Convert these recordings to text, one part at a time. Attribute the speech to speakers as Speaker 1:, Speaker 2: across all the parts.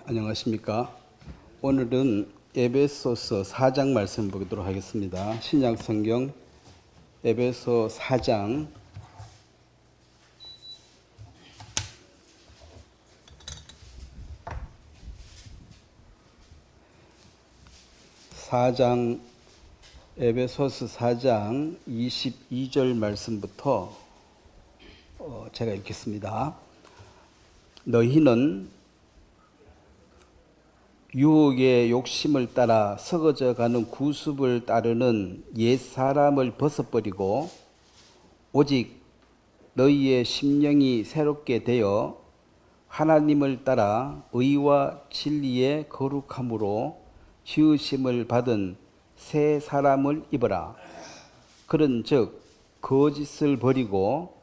Speaker 1: 안녕하십니까. 오늘은 에베소서 4장 말씀 보도록 하겠습니다. 신약 성경 에베소 4장 4장 에베소서 4장 22절 말씀부터 제가 읽겠습니다. 너희는 유혹의 욕심을 따라 썩어져 가는 구습을 따르는 옛사람을 벗어버리고 오직 너희의 심령이 새롭게 되어 하나님을 따라 의와 진리의 거룩함으로 지으심을 받은 새 사람을 입어라. 그런즉 거짓을 버리고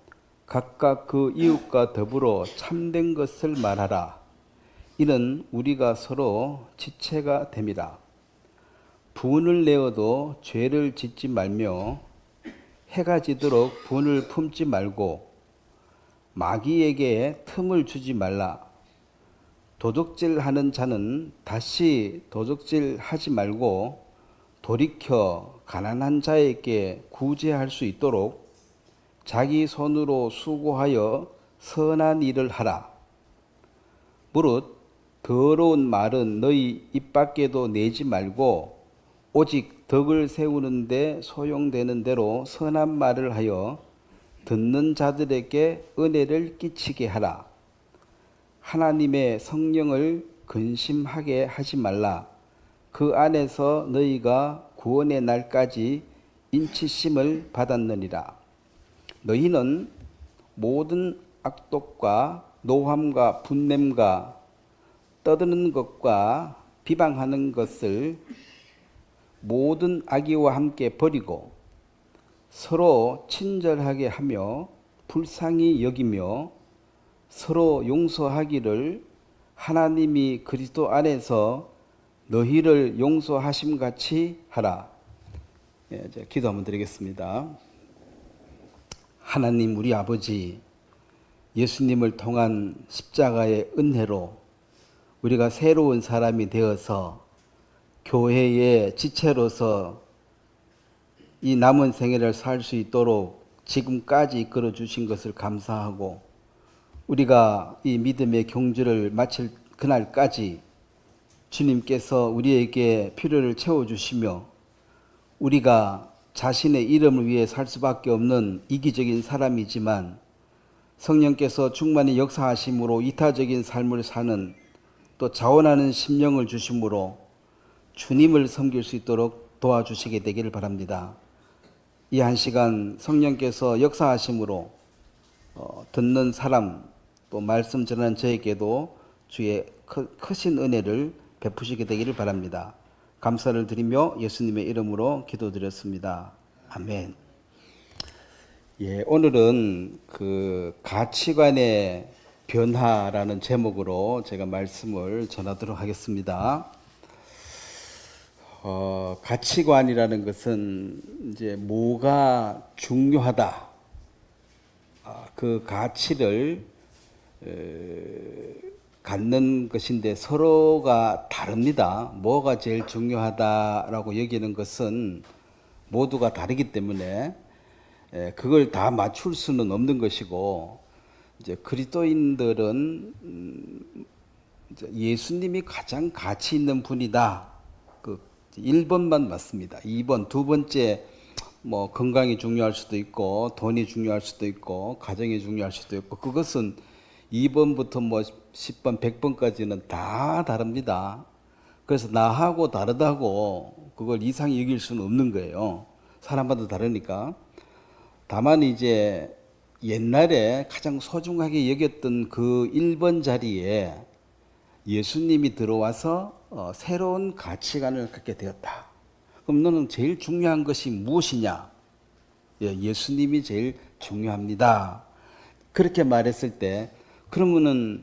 Speaker 1: 각각 그 이웃과 더불어 참된 것을 말하라. 이는 우리가 서로 지체가 됨이라. 분을 내어도 죄를 짓지 말며 해가 지도록 분을 품지 말고 마귀에게 틈을 주지 말라. 도적질하는 자는 다시 도적질하지 말고 돌이켜 가난한 자에게 구제할 수 있도록 자기 손으로 수고하여 선한 일을 하라. 무릇 더러운 말은 너희 입 밖에도 내지 말고 오직 덕을 세우는데 소용되는 대로 선한 말을 하여 듣는 자들에게 은혜를 끼치게 하라. 하나님의 성령을 근심하게 하지 말라. 그 안에서 너희가 구원의 날까지 인치심을 받았느니라. 너희는 모든 악독과 노함과 분냄과 떠드는 것과 비방하는 것을 모든 악의와 함께 버리고 서로 친절하게 하며 불쌍히 여기며 서로 용서하기를 하나님이 그리스도 안에서 너희를 용서하심 같이 하라. 기도 한번 드리겠습니다. 하나님 우리 아버지, 예수님을 통한 십자가의 은혜로 우리가 새로운 사람이 되어서 교회의 지체로서 이 남은 생애를 살 수 있도록 지금까지 이끌어 주신 것을 감사하고 우리가 이 믿음의 경주를 마칠 그날까지 주님께서 우리에게 필요를 채워주시며 우리가 자신의 이름을 위해 살 수밖에 없는 이기적인 사람이지만 성령께서 충만히 역사하심으로 이타적인 삶을 사는 또 자원하는 심령을 주심으로 주님을 섬길 수 있도록 도와주시게 되기를 바랍니다. 이 한 시간 성령께서 역사하심으로 듣는 사람 또 말씀 전하는 저에게도 주의 크신 은혜를 베푸시게 되기를 바랍니다. 감사를 드리며 예수님의 이름으로 기도드렸습니다. 아멘. 오늘은 그 가치관의 변화라는 제목으로 제가 말씀을 전하도록 하겠습니다. 가치관이라는 것은 이제 뭐가 중요하다, 그 가치를 갖는 것인데 서로가 다릅니다. 뭐가 제일 중요하다라고 여기는 것은 모두가 다르기 때문에 그걸 다 맞출 수는 없는 것이고, 이제 그리스도인들은 예수님이 가장 가치 있는 분이다. 그 1번만 맞습니다. 2번, 두 번째 뭐 건강이 중요할 수도 있고 돈이 중요할 수도 있고 가정이 중요할 수도 있고 그것은 2번부터 뭐 10번, 100번까지는 다 다릅니다. 그래서 나하고 다르다고 그걸 이상히 여길 수는 없는 거예요. 사람마다 다르니까. 다만 이제 옛날에 가장 소중하게 여겼던 그 1번 자리에 예수님이 들어와서 새로운 가치관을 갖게 되었다. 그럼 너는 제일 중요한 것이 무엇이냐? 예수님이 제일 중요합니다. 그렇게 말했을 때 그러면은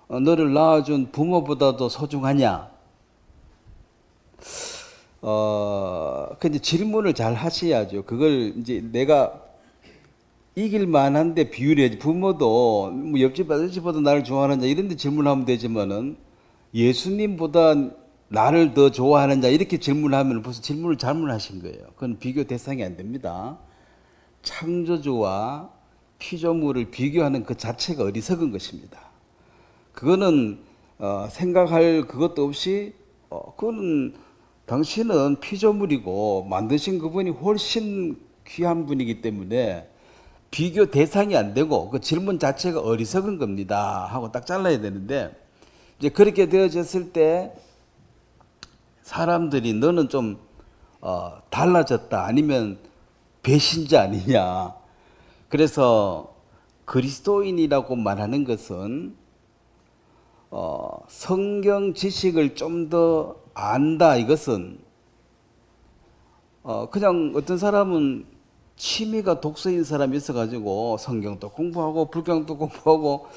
Speaker 1: 너를 낳아준 부모보다도 소중하냐? 근데 질문을 잘 하셔야죠. 그걸 이제 내가 이길 만한데 비유해야지. 부모도 뭐 옆집 아저씨보다 나를 좋아하느냐 이런 데 질문하면 되지만은 예수님보다 나를 더 좋아하는 자 이렇게 질문하면 벌써 질문을 잘못하신 거예요. 그건 비교 대상이 안 됩니다. 창조주와 피조물을 비교하는 그 자체가 어리석은 것입니다. 그거는 생각할 그것도 없이 그거는 당신은 피조물이고 만드신 그분이 훨씬 귀한 분이기 때문에 비교 대상이 안 되고 그 질문 자체가 어리석은 겁니다 하고 딱 잘라야 되는데, 이제 그렇게 되어졌을 때 사람들이 너는 좀 달라졌다 아니면 배신자 아니냐. 그래서 그리스도인이라고 말하는 것은 성경 지식을 좀 더 안다. 이것은 그냥 어떤 사람은 취미가 독서인 사람이 있어가지고 성경도 공부하고 불경도 공부하고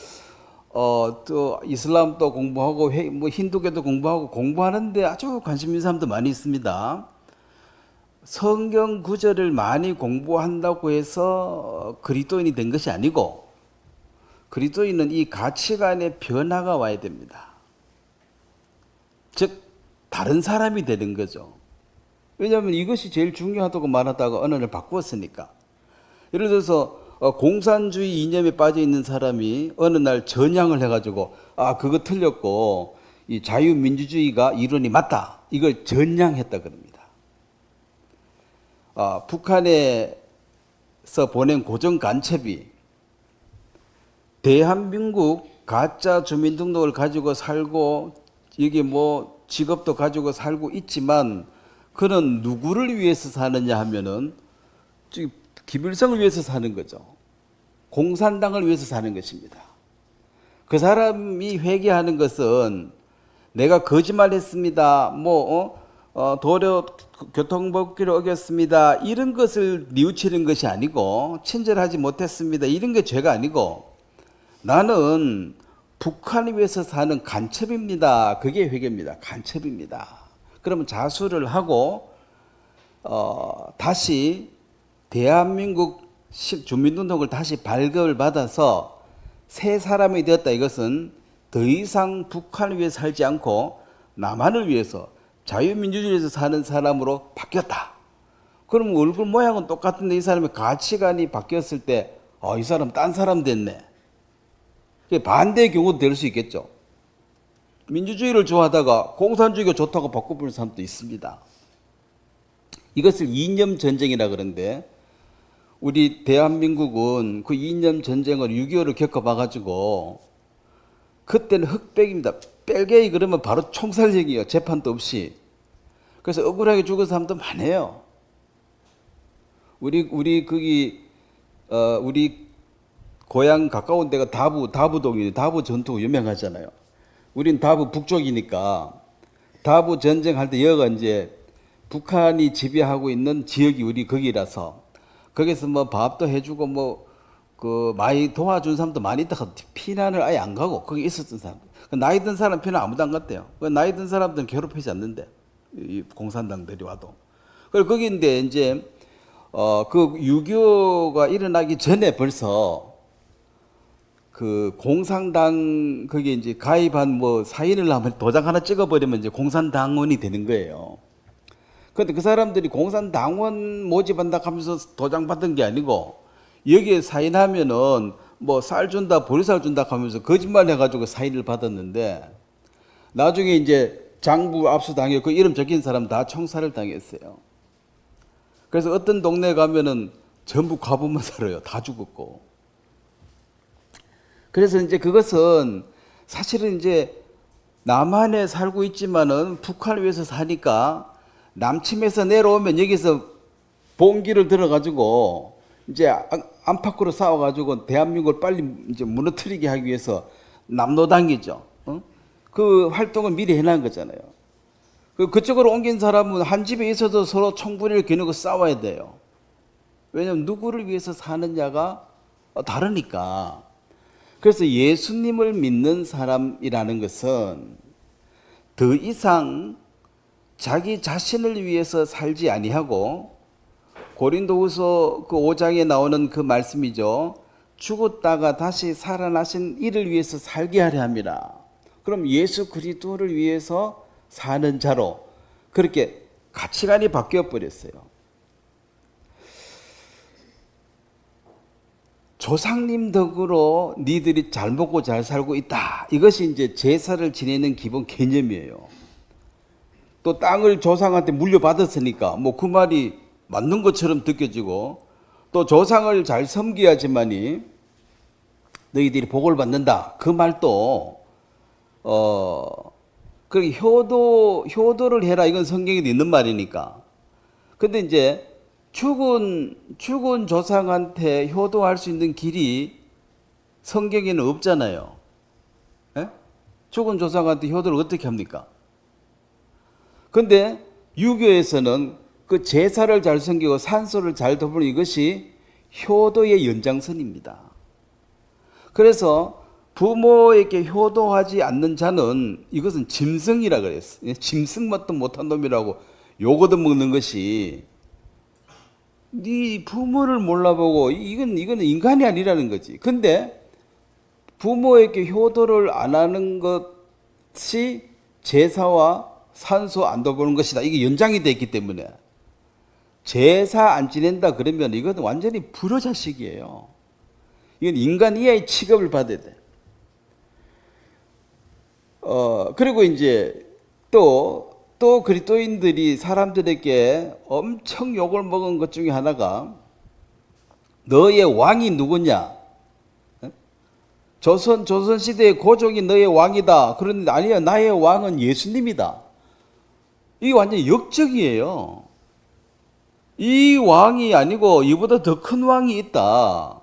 Speaker 1: 또 이슬람도 공부하고 뭐 힌두교도 공부하고 공부하는데 아주 관심 있는 사람도 많이 있습니다. 성경 구절을 많이 공부한다고 해서 그리스도인이 된 것이 아니고, 그리스도인은 이 가치관의 변화가 와야 됩니다. 즉 다른 사람이 되는 거죠. 왜냐하면 이것이 제일 중요하다고 말하다가 어느 날 바꾸었으니까. 예를 들어서 공산주의 이념에 빠져 있는 사람이 어느 날 전향을 해가지고 그거 틀렸고 이 자유민주주의가 이론이 맞다, 이걸 전향했다 그럽니다. 북한에서 보낸 고정 간첩이 대한민국 가짜 주민등록을 가지고 살고 여기 뭐 직업도 가지고 살고 있지만 그는 누구를 위해서 사느냐 하면은 김일성을 위해서 사는 거죠. 공산당을 위해서 사는 것입니다. 그 사람이 회개하는 것은 내가 거짓말했습니다. 도로 교통법규를 어겼습니다. 이런 것을 뉘우치는 것이 아니고, 친절하지 못했습니다. 이런 게 죄가 아니고, 나는 북한을 위해서 사는 간첩입니다. 그게 회개입니다. 간첩입니다. 그러면 자수를 하고 다시 대한민국 주민등록을 다시 발급을 받아서 새 사람이 되었다. 이것은 더 이상 북한을 위해 살지 않고 남한을 위해서 자유민주주의에서 사는 사람으로 바뀌었다. 그럼 얼굴 모양은 똑같은데 이 사람의 가치관이 바뀌었을 때 이 사람 딴 사람 됐네. 반대의 경우도 될 수 있겠죠. 민주주의를 좋아하다가 공산주의가 좋다고 바꿔버리는 사람도 있습니다. 이것을 이념 전쟁이라 그러는데, 우리 대한민국은 그 이념 전쟁을 6.25를 겪어봐가지고 그때는 흑백입니다. 빨갱이 그러면 바로 총살형이에요. 재판도 없이. 그래서 억울하게 죽은 사람도 많아요. 우리 고향 가까운 데가 다부동이에요. 다부 전투 유명하잖아요. 우린 다부 북쪽이니까 다부 전쟁할 때 여기가 이제 북한이 지배하고 있는 지역이 우리 거기라서 거기서 뭐 밥도 해주고 많이 도와준 사람도 많이 있다가 피난을 아예 안 가고 거기 있었던 사람. 나이 든 사람 피난 아무도 안 갔대요. 나이 든 사람들은 괴롭히지 않는데, 이 공산당들이 와도. 그리고 거기인데 이제 그 6.25가 일어나기 전에 벌써 그 공산당 거기 이제 가입한 사인을 하면 도장 하나 찍어버리면 이제 공산당원이 되는 거예요. 그런데 그 사람들이 공산당원 모집한다 하면서 도장 받은 게 아니고, 여기에 사인하면은 쌀 준다, 보리쌀 준다 하면서 거짓말 해가지고 사인을 받았는데, 나중에 이제 장부 압수당해 그 이름 적힌 사람 다 총살을 당했어요. 그래서 어떤 동네 가면은 전부 과부만 살아요. 다 죽었고. 그래서 이제 그것은 사실은 이제 남한에 살고 있지만은 북한을 위해서 사니까 남침에서 내려오면 여기서 봉기를 들어가지고 이제 안팎으로 싸워가지고 대한민국을 빨리 이제 무너뜨리게 하기 위해서 남노당이죠. 그 활동을 미리 해놓은 거잖아요. 그쪽으로 옮긴 사람은 한 집에 있어도 서로 총부리를 겨누고 싸워야 돼요. 왜냐하면 누구를 위해서 사느냐가 다르니까. 그래서 예수님을 믿는 사람이라는 것은 더 이상 자기 자신을 위해서 살지 아니하고, 고린도후서 그 5장에 나오는 그 말씀이죠. 죽었다가 다시 살아나신 이를 위해서 살게 하려 함이라. 그럼 예수 그리스도를 위해서 사는 자로 그렇게 가치관이 바뀌어 버렸어요. 조상님 덕으로 니들이 잘 먹고 잘 살고 있다. 이것이 이제 제사를 지내는 기본 개념이에요. 또 땅을 조상한테 물려받았으니까 뭐 그 말이 맞는 것처럼 느껴지고, 또 조상을 잘 섬겨야지만이 너희들이 복을 받는다. 그 말도 그 효도를 해라. 이건 성경에도 있는 말이니까. 근데 이제 죽은 조상한테 효도할 수 있는 길이 성경에는 없잖아요. 예? 죽은 조상한테 효도를 어떻게 합니까? 근데 유교에서는 그 제사를 잘 섬기고 산소를 잘 덮는 이것이 효도의 연장선입니다. 그래서 부모에게 효도하지 않는 자는 이것은 짐승이라 그랬어요. 짐승 맛도 못한 놈이라고 욕 얻어먹는 것이, 네 부모를 몰라보고 이건 인간이 아니라는 거지. 근데 부모에게 효도를 안 하는 것이 제사와 산소 안 덮는 것이다. 이게 연장이 되어 있기 때문에 제사 안 지낸다 그러면 이건 완전히 불효자식이에요. 이건 인간 이하의 취급을 받아야 돼. 그리고 이제 또 그리스도인들이 사람들에게 엄청 욕을 먹은 것 중에 하나가 너의 왕이 누구냐? 조선 시대의 고종이 너의 왕이다. 그런데 아니야, 나의 왕은 예수님이다. 이게 완전 역적이에요. 이 왕이 아니고 이보다 더 큰 왕이 있다.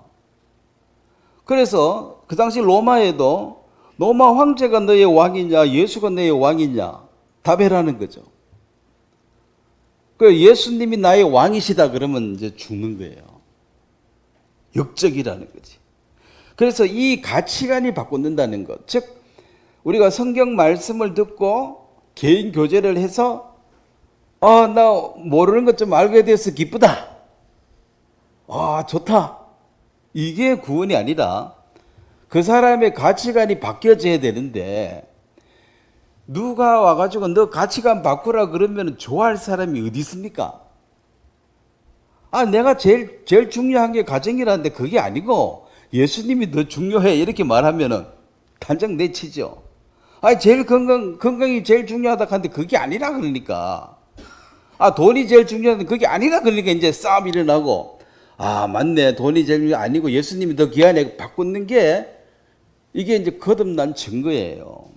Speaker 1: 그래서 그 당시 로마에도 로마 황제가 너의 왕이냐, 예수가 너의 왕이냐 답해라는 거죠. 그 예수님이 나의 왕이시다 그러면 이제 죽는 거예요. 역적이라는 거지. 그래서 이 가치관이 바꾼다는 것, 즉 우리가 성경 말씀을 듣고 개인 교제를 해서 나 모르는 것 좀 알게 돼서 기쁘다. 좋다. 이게 구원이 아니라 그 사람의 가치관이 바뀌어져야 되는데, 누가 와가지고 너 가치관 바꾸라 그러면 좋아할 사람이 어디 있습니까? 내가 제일 중요한 게 가정이라는데 그게 아니고 예수님이 더 중요해 이렇게 말하면은 단정 내치죠. 제일 건강이 제일 중요하다 하는데 그게 아니라 그러니까. 돈이 제일 중요한데 그게 아니라 그러니까 이제 싸움이 일어나고, 맞네, 돈이 제일 아니고 예수님이 더 귀하네 바꾸는 게 이게 이제 거듭난 증거예요.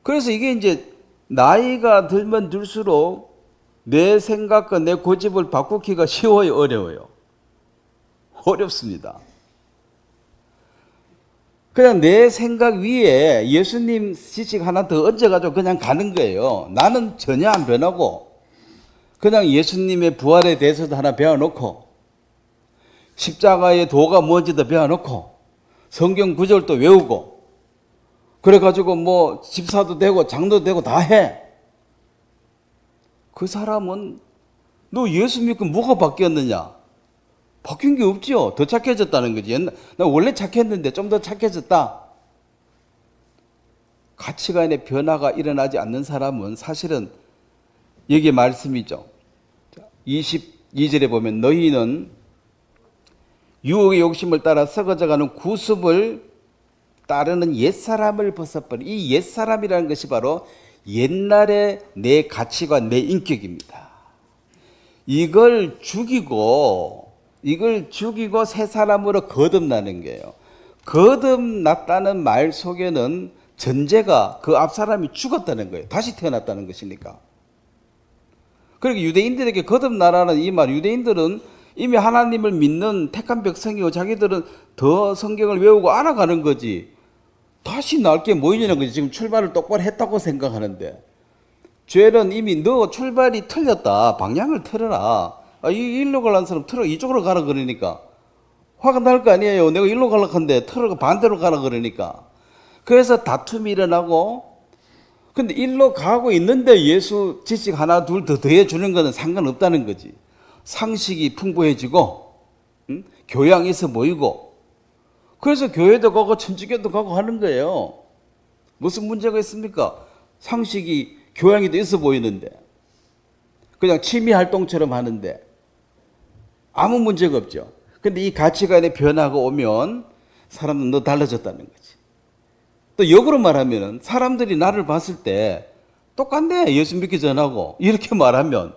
Speaker 1: 그래서 이게 이제 나이가 들면 들수록 내 생각과 내 고집을 바꾸기가 쉬워요, 어려워요? 어렵습니다. 그냥 내 생각 위에 예수님 지식 하나 더 얹어가지고 그냥 가는 거예요. 나는 전혀 안 변하고 그냥 예수님의 부활에 대해서도 하나 배워놓고 십자가의 도가 뭔지도 배워놓고 성경 구절도 외우고 그래가지고 뭐 집사도 되고 장도 되고 다 해. 그 사람은 너 예수 믿고 뭐가 바뀌었느냐? 바뀐 게 없죠. 더 착해졌다는 거지. 나 원래 착했는데 좀 더 착해졌다. 가치관의 변화가 일어나지 않는 사람은 사실은 여기 말씀이죠. 22절에 보면 너희는 유혹의 욕심을 따라 썩어져가는 구습을 따르는 옛사람을 벗어버린, 이 옛사람이라는 것이 바로 옛날의 내 가치와 내 인격입니다. 이걸 죽이고 새 사람으로 거듭나는 거예요. 거듭났다는 말 속에는 전제가 그 앞 사람이 죽었다는 거예요. 다시 태어났다는 것이니까. 그리고 유대인들에게 거듭나라는 이 말, 유대인들은 이미 하나님을 믿는 택한 백성이고 자기들은 더 성경을 외우고 알아가는 거지. 다시 나을 게 뭐 있냐는 거지. 지금 출발을 똑바로 했다고 생각하는데, 죄는 이미 너 출발이 틀렸다. 방향을 틀어라. 일로 가려는 사람 틀어 이쪽으로 가라 그러니까 화가 날 거 아니에요. 내가 일로 가려고 하는데 틀어가 반대로 가라 그러니까. 그래서 다툼이 일어나고, 근데 일로 가고 있는데 예수 지식 하나 둘 더 더해주는 거는 상관없다는 거지. 상식이 풍부해지고 교양이 있어 보이고, 그래서 교회도 가고 천주교도 가고 하는 거예요. 무슨 문제가 있습니까? 상식이 교양이 더 있어 보이는데, 그냥 취미 활동처럼 하는데 아무 문제가 없죠. 근데 이 가치관의 변화가 오면 사람은 너 달라졌다는 거지. 또 역으로 말하면 사람들이 나를 봤을 때 똑같네, 예수 믿기 전하고, 이렇게 말하면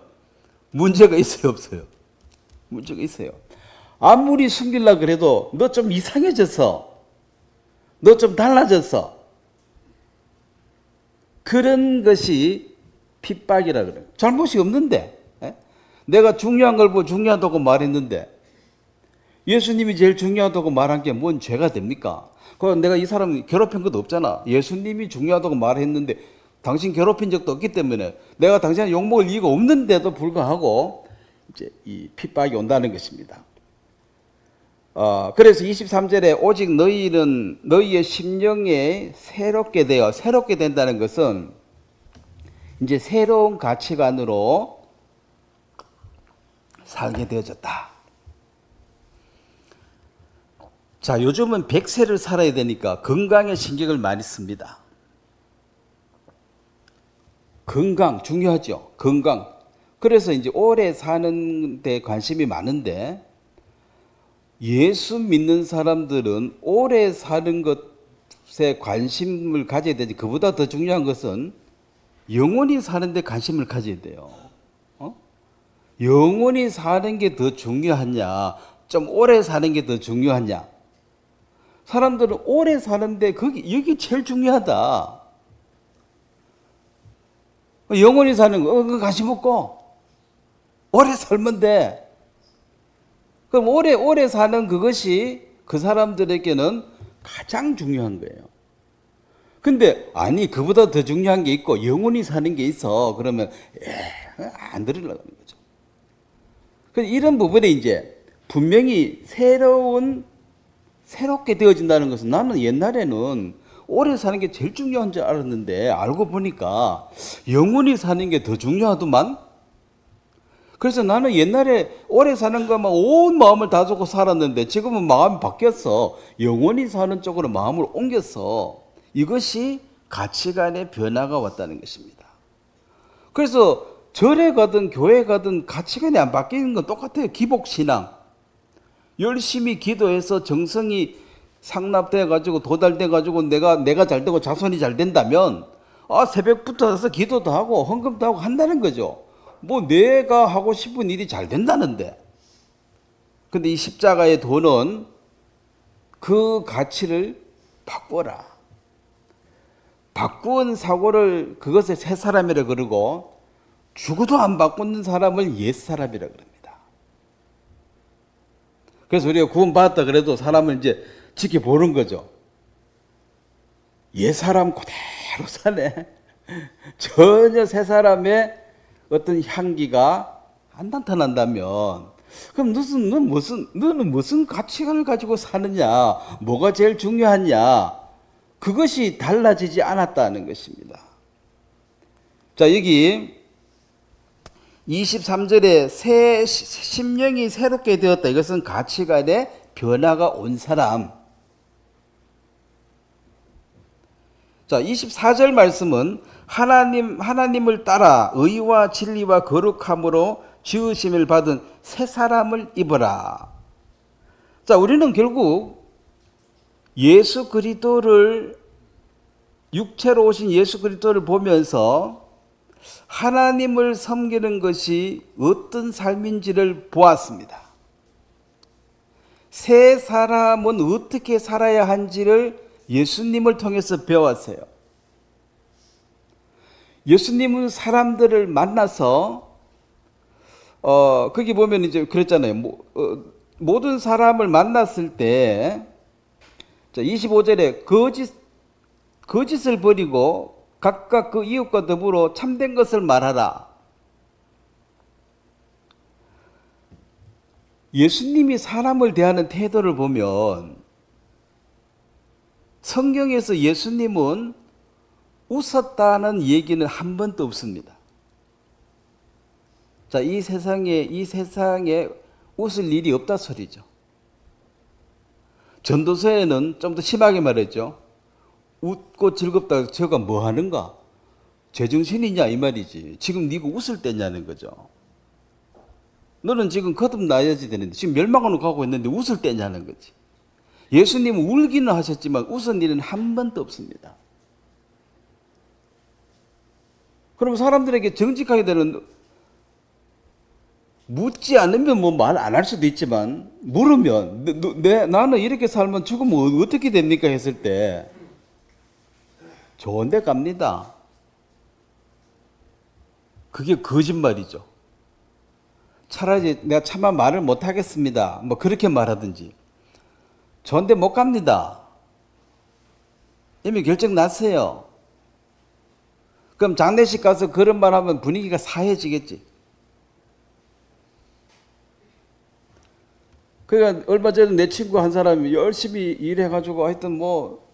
Speaker 1: 문제가 있어요, 없어요? 문제가 있어요. 아무리 숨기려고 그래도 너 좀 이상해졌어, 너 좀 달라졌어, 그런 것이 핍박이라 그래요. 잘못이 없는데, 내가 중요한 걸 보고 중요하다고 말했는데 예수님이 제일 중요하다고 말한 게 뭔 죄가 됩니까? 그럼 내가 이 사람 괴롭힌 것도 없잖아. 예수님이 중요하다고 말했는데 당신 괴롭힌 적도 없기 때문에 내가 당신한테 욕먹을 이유가 없는데도 불구하고 이제 이 핍박이 온다는 것입니다. 그래서 23절에 오직 너희는 너희의 심령에 새롭게 되어, 새롭게 된다는 것은 이제 새로운 가치관으로 살게 되어졌다. 자, 요즘은 100세를 살아야 되니까 건강에 신경을 많이 씁니다. 건강 중요하죠. 건강. 그래서 이제 오래 사는 데 관심이 많은데 예수 믿는 사람들은 오래 사는 것에 관심을 가져야 되지. 그보다 더 중요한 것은 영원히 사는 데 관심을 가져야 돼요. 영원히 사는 게 더 중요하냐, 좀 오래 사는 게 더 중요하냐. 사람들은 오래 사는데 여기 제일 중요하다. 영원히 사는 거, 그거 관심 없고 오래 살면 돼. 그럼 오래 사는 그것이 그 사람들에게는 가장 중요한 거예요. 근데 아니, 그보다 더 중요한 게 있고 영원히 사는 게 있어. 그러면 안 들으려고 하는 거죠. 그래서 이런 부분에 이제 분명히 새롭게 되어진다는 것은, 나는 옛날에는 오래 사는 게 제일 중요한 줄 알았는데 알고 보니까 영원히 사는 게 더 중요하더만. 그래서 나는 옛날에 오래 사는 것만 온 마음을 다 주고 살았는데 지금은 마음이 바뀌었어. 영원히 사는 쪽으로 마음을 옮겼어. 이것이 가치관의 변화가 왔다는 것입니다. 그래서 절에 가든 교회 가든 가치관이 안 바뀌는 건 똑같아요. 기복신앙. 열심히 기도해서 정성이 상납돼 가지고 도달돼 가지고 내가 잘 되고 자손이 잘 된다면 새벽부터 가서 기도도 하고 헌금도 하고 한다는 거죠. 뭐 내가 하고 싶은 일이 잘 된다는데. 근데 이 십자가의 도는 그 가치를 바꿔라. 바꾼 사고를 그것을 새 사람이라 그러고, 죽어도 안 바꾸는 사람을 옛 사람이라 그럽니다. 그래서 우리가 구원받았다 그래도 사람을 이제 지켜보는 거죠. 옛 사람 그대로 사네. 전혀 새 사람의 어떤 향기가 안 나타난다면, 그럼 너는 무슨 가치관을 가지고 사느냐, 뭐가 제일 중요하냐, 그것이 달라지지 않았다는 것입니다. 자, 여기 23절에 새 심령이 새롭게 되었다. 이것은 가치관의 변화가 온 사람. 자, 24절 말씀은 하나님을 따라 의와 진리와 거룩함으로 지으심을 받은 새 사람을 입어라. 자, 우리는 결국 예수 그리스도를, 육체로 오신 예수 그리스도를 보면서 하나님을 섬기는 것이 어떤 삶인지를 보았습니다. 새 사람은 어떻게 살아야 한지를 예수님을 통해서 배웠어요. 예수님은 사람들을 만나서 거기 보면 이제 그랬잖아요. 모든 사람을 만났을 때, 자, 25절에 거짓을 버리고 각각 그 이웃과 더불어 참된 것을 말하라. 예수님이 사람을 대하는 태도를 보면 성경에서 예수님은 웃었다는 얘기는 한 번도 없습니다. 자, 이 세상에 웃을 일이 없다 소리죠. 전도서에는 좀 더 심하게 말했죠. 웃고 즐겁다. 저가 뭐 하는가? 제정신이냐 이 말이지. 지금 네가 웃을 때냐는 거죠. 너는 지금 거듭나야지 되는데 지금 멸망으로 가고 있는데 웃을 때냐는 거지. 예수님은 울기는 하셨지만 웃은 일은 한 번도 없습니다. 그럼 사람들에게 정직하게 되는, 묻지 않으면 뭐 말 안 할 수도 있지만 물으면 나는 이렇게 살면 죽으면 어떻게 됩니까 했을 때 좋은 데 갑니다. 그게 거짓말이죠. 차라리 내가 차마 말을 못 하겠습니다. 뭐 그렇게 말하든지 좋은 데 못 갑니다. 이미 결정 났어요. 그럼 장례식 가서 그런 말 하면 분위기가 사해지겠지. 그러니까 얼마 전에 내 친구 한 사람이 열심히 일해가지고 하여튼 뭐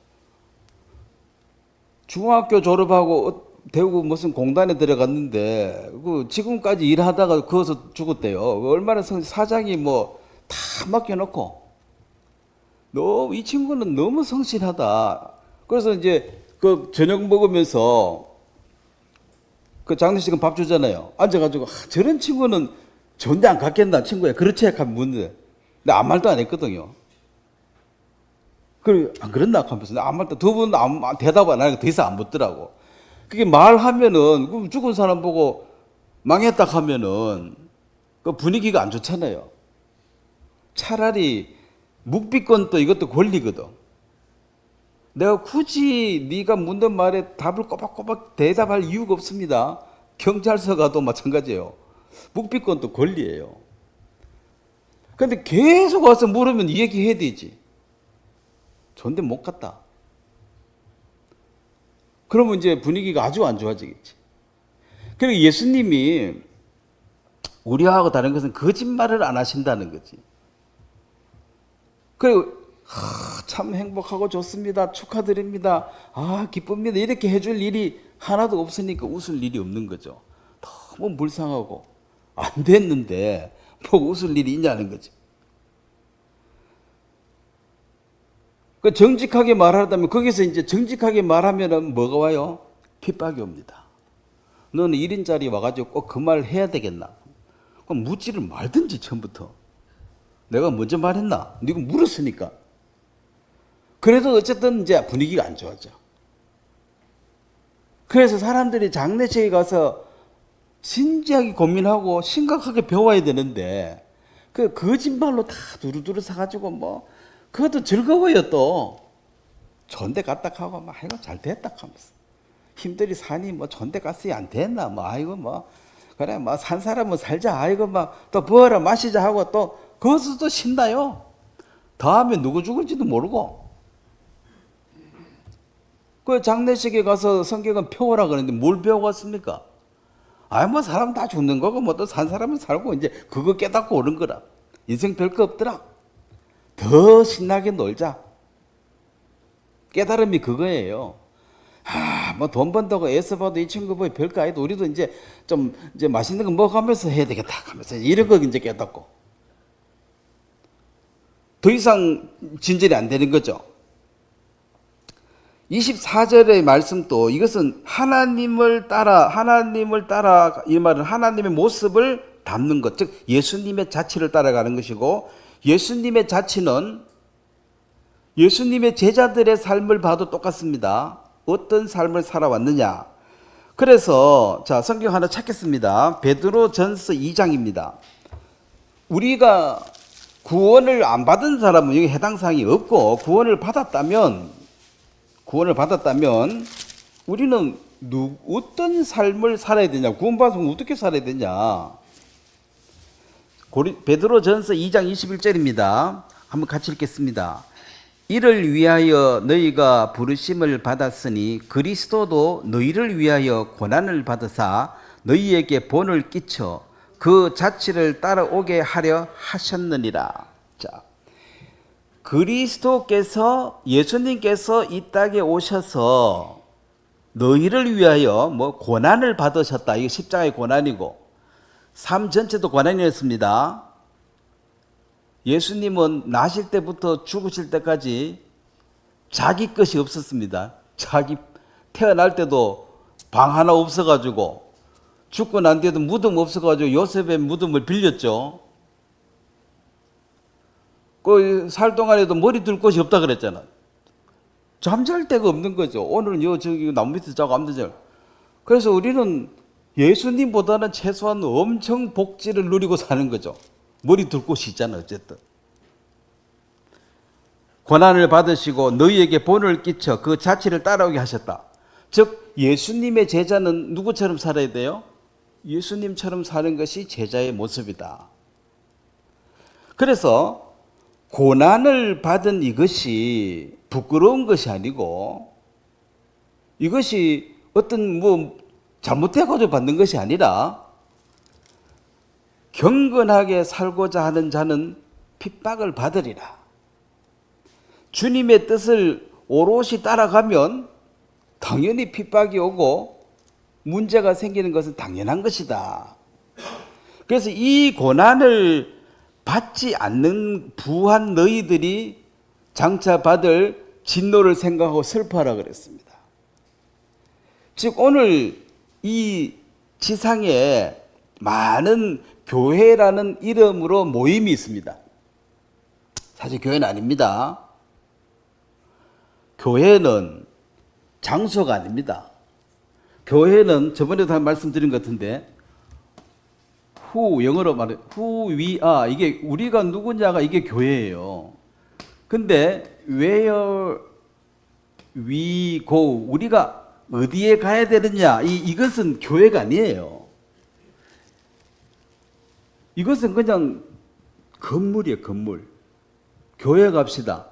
Speaker 1: 중학교 졸업하고 대구 무슨 공단에 들어갔는데 그 지금까지 일하다가 거기서 죽었대요. 얼마나 사장이 뭐 다 맡겨놓고 너무 이 친구는 너무 성실하다. 그래서 이제 그 저녁 먹으면서 그 장례식은 밥 주잖아요. 앉아가지고 저런 친구는 전대 안 갔겠나 친구야. 그렇지 하면 묻는데 근데 아무 말도 안 했거든요. 그 안 그랬나 하면서 아무 말도 두 분 대답 안 하니까 더 이상 안 묻더라고. 그게 말하면은 죽은 사람 보고 망했다 하면은 그 분위기가 안 좋잖아요. 차라리 묵비권도 이것도 권리거든. 내가 굳이 네가 묻는 말에 답을 꼬박꼬박 대답할 이유가 없습니다. 경찰서 가도 마찬가지예요. 묵비권도 권리예요. 근데 계속 와서 물으면 이 얘기 해야 되지. 좋은데 못 갔다. 그러면 이제 분위기가 아주 안 좋아지겠지. 그리고 예수님이 우리하고 다른 것은 거짓말을 안 하신다는 거지. 그리고 참 행복하고 좋습니다. 축하드립니다. 기쁩니다. 이렇게 해줄 일이 하나도 없으니까 웃을 일이 없는 거죠. 너무 불쌍하고 안 됐는데 뭐 웃을 일이 있냐는 거죠. 그 정직하게 말하다면 거기서 이제 정직하게 말하면은 뭐가 와요? 핍박이 옵니다. 너는 1인짜리 와가지고 꼭 그 말 해야 되겠나? 그럼 묻지를 말든지 처음부터. 내가 먼저 말했나? 네가 물었으니까. 그래도 어쨌든 이제 분위기가 안 좋아져. 그래서 사람들이 장례식에 가서 진지하게 고민하고 심각하게 배워야 되는데 그 거짓말로 다 두루두루 사가지고 뭐 그것도 즐거워요. 또 좋은 데 갔다 하고 막 아이고 잘 됐다 하면서 힘들이 사니 뭐 좋은 데 갔어야 안 됐나 뭐 아이고 뭐 그래 뭐 산 사람은 살자 아이고 막 또 부어라 마시자 하고 또 거기서 또 신나요. 다음에 누구 죽을지도 모르고. 그 장례식에 가서 성경은 표어라 그러는데 뭘 배워왔습니까? 뭐 사람 다 죽는 거고 뭐 또 산 사람은 살고 이제 그거 깨닫고 오는 거라. 인생 별거 없더라. 더 신나게 놀자. 깨달음이 그거예요. 뭐 돈 번다고 애써 봐도 이 친구 뭐 별거 아니다. 우리도 이제 좀 이제 맛있는 거 먹으면서 해야 되겠다 하면서 이런 거 이제 깨닫고. 더 이상 진전이 안 되는 거죠. 24절의 말씀도 이것은 하나님을 따라 이 말은 하나님의 모습을 담는 것, 즉 예수님의 자취를 따라가는 것이고 예수님의 자취는 예수님의 제자들의 삶을 봐도 똑같습니다. 어떤 삶을 살아왔느냐. 그래서 자 성경 하나 찾겠습니다. 베드로전서 2장입니다. 우리가 구원을 안 받은 사람은 여기 해당 사항이 없고 구원을 받았다면 우리는 어떤 삶을 살아야 되냐? 구원받으면 어떻게 살아야 되냐? 베드로전서 2장 21절입니다. 한번 같이 읽겠습니다. 이를 위하여 너희가 부르심을 받았으니 그리스도도 너희를 위하여 고난을 받으사 너희에게 본을 끼쳐 그 자취를 따라오게 하려 하셨느니라. 자, 그리스도께서 예수님께서 이 땅에 오셔서 너희를 위하여 뭐 고난을 받으셨다. 이게 십자가의 고난이고 삶 전체도 고난이었습니다. 예수님은 나실 때부터 죽으실 때까지 자기 것이 없었습니다. 자기 태어날 때도 방 하나 없어가지고 죽고 난 뒤에도 무덤 없어가지고 요셉의 무덤을 빌렸죠. 그 살 동안에도 머리 둘 곳이 없다 그랬잖아. 잠잘 데가 없는 거죠. 오늘은 저기 나무 밑에 자고 아무도 잘. 그래서 우리는 예수님보다는 최소한 엄청 복지를 누리고 사는 거죠. 머리 둘 곳이 있잖아 어쨌든. 고난을 받으시고 너희에게 본을 끼쳐 그 자취를 따라오게 하셨다. 즉 예수님의 제자는 누구처럼 살아야 돼요? 예수님처럼 사는 것이 제자의 모습이다. 그래서 고난을 받은 이것이 부끄러운 것이 아니고 이것이 어떤 잘못해가지고 받는 것이 아니라 경건하게 살고자 하는 자는 핍박을 받으리라. 주님의 뜻을 오롯이 따라가면 당연히 핍박이 오고 문제가 생기는 것은 당연한 것이다. 그래서 이 고난을 받지 않는 부한 너희들이 장차 받을 진노를 생각하고 슬퍼하라 그랬습니다. 즉 오늘 이 지상에 많은 교회라는 이름으로 모임이 있습니다. 사실 교회는 아닙니다. 교회는 장소가 아닙니다. 교회는 저번에도 말씀드린 것 같은데 영어로 말해 who we are, 이게 우리가 누구냐가 이게 교회예요. 근데 where we go, 우리가 어디에 가야 되느냐, 이것은 교회가 아니에요. 이것은 그냥 건물이에요, 건물. 교회 갑시다.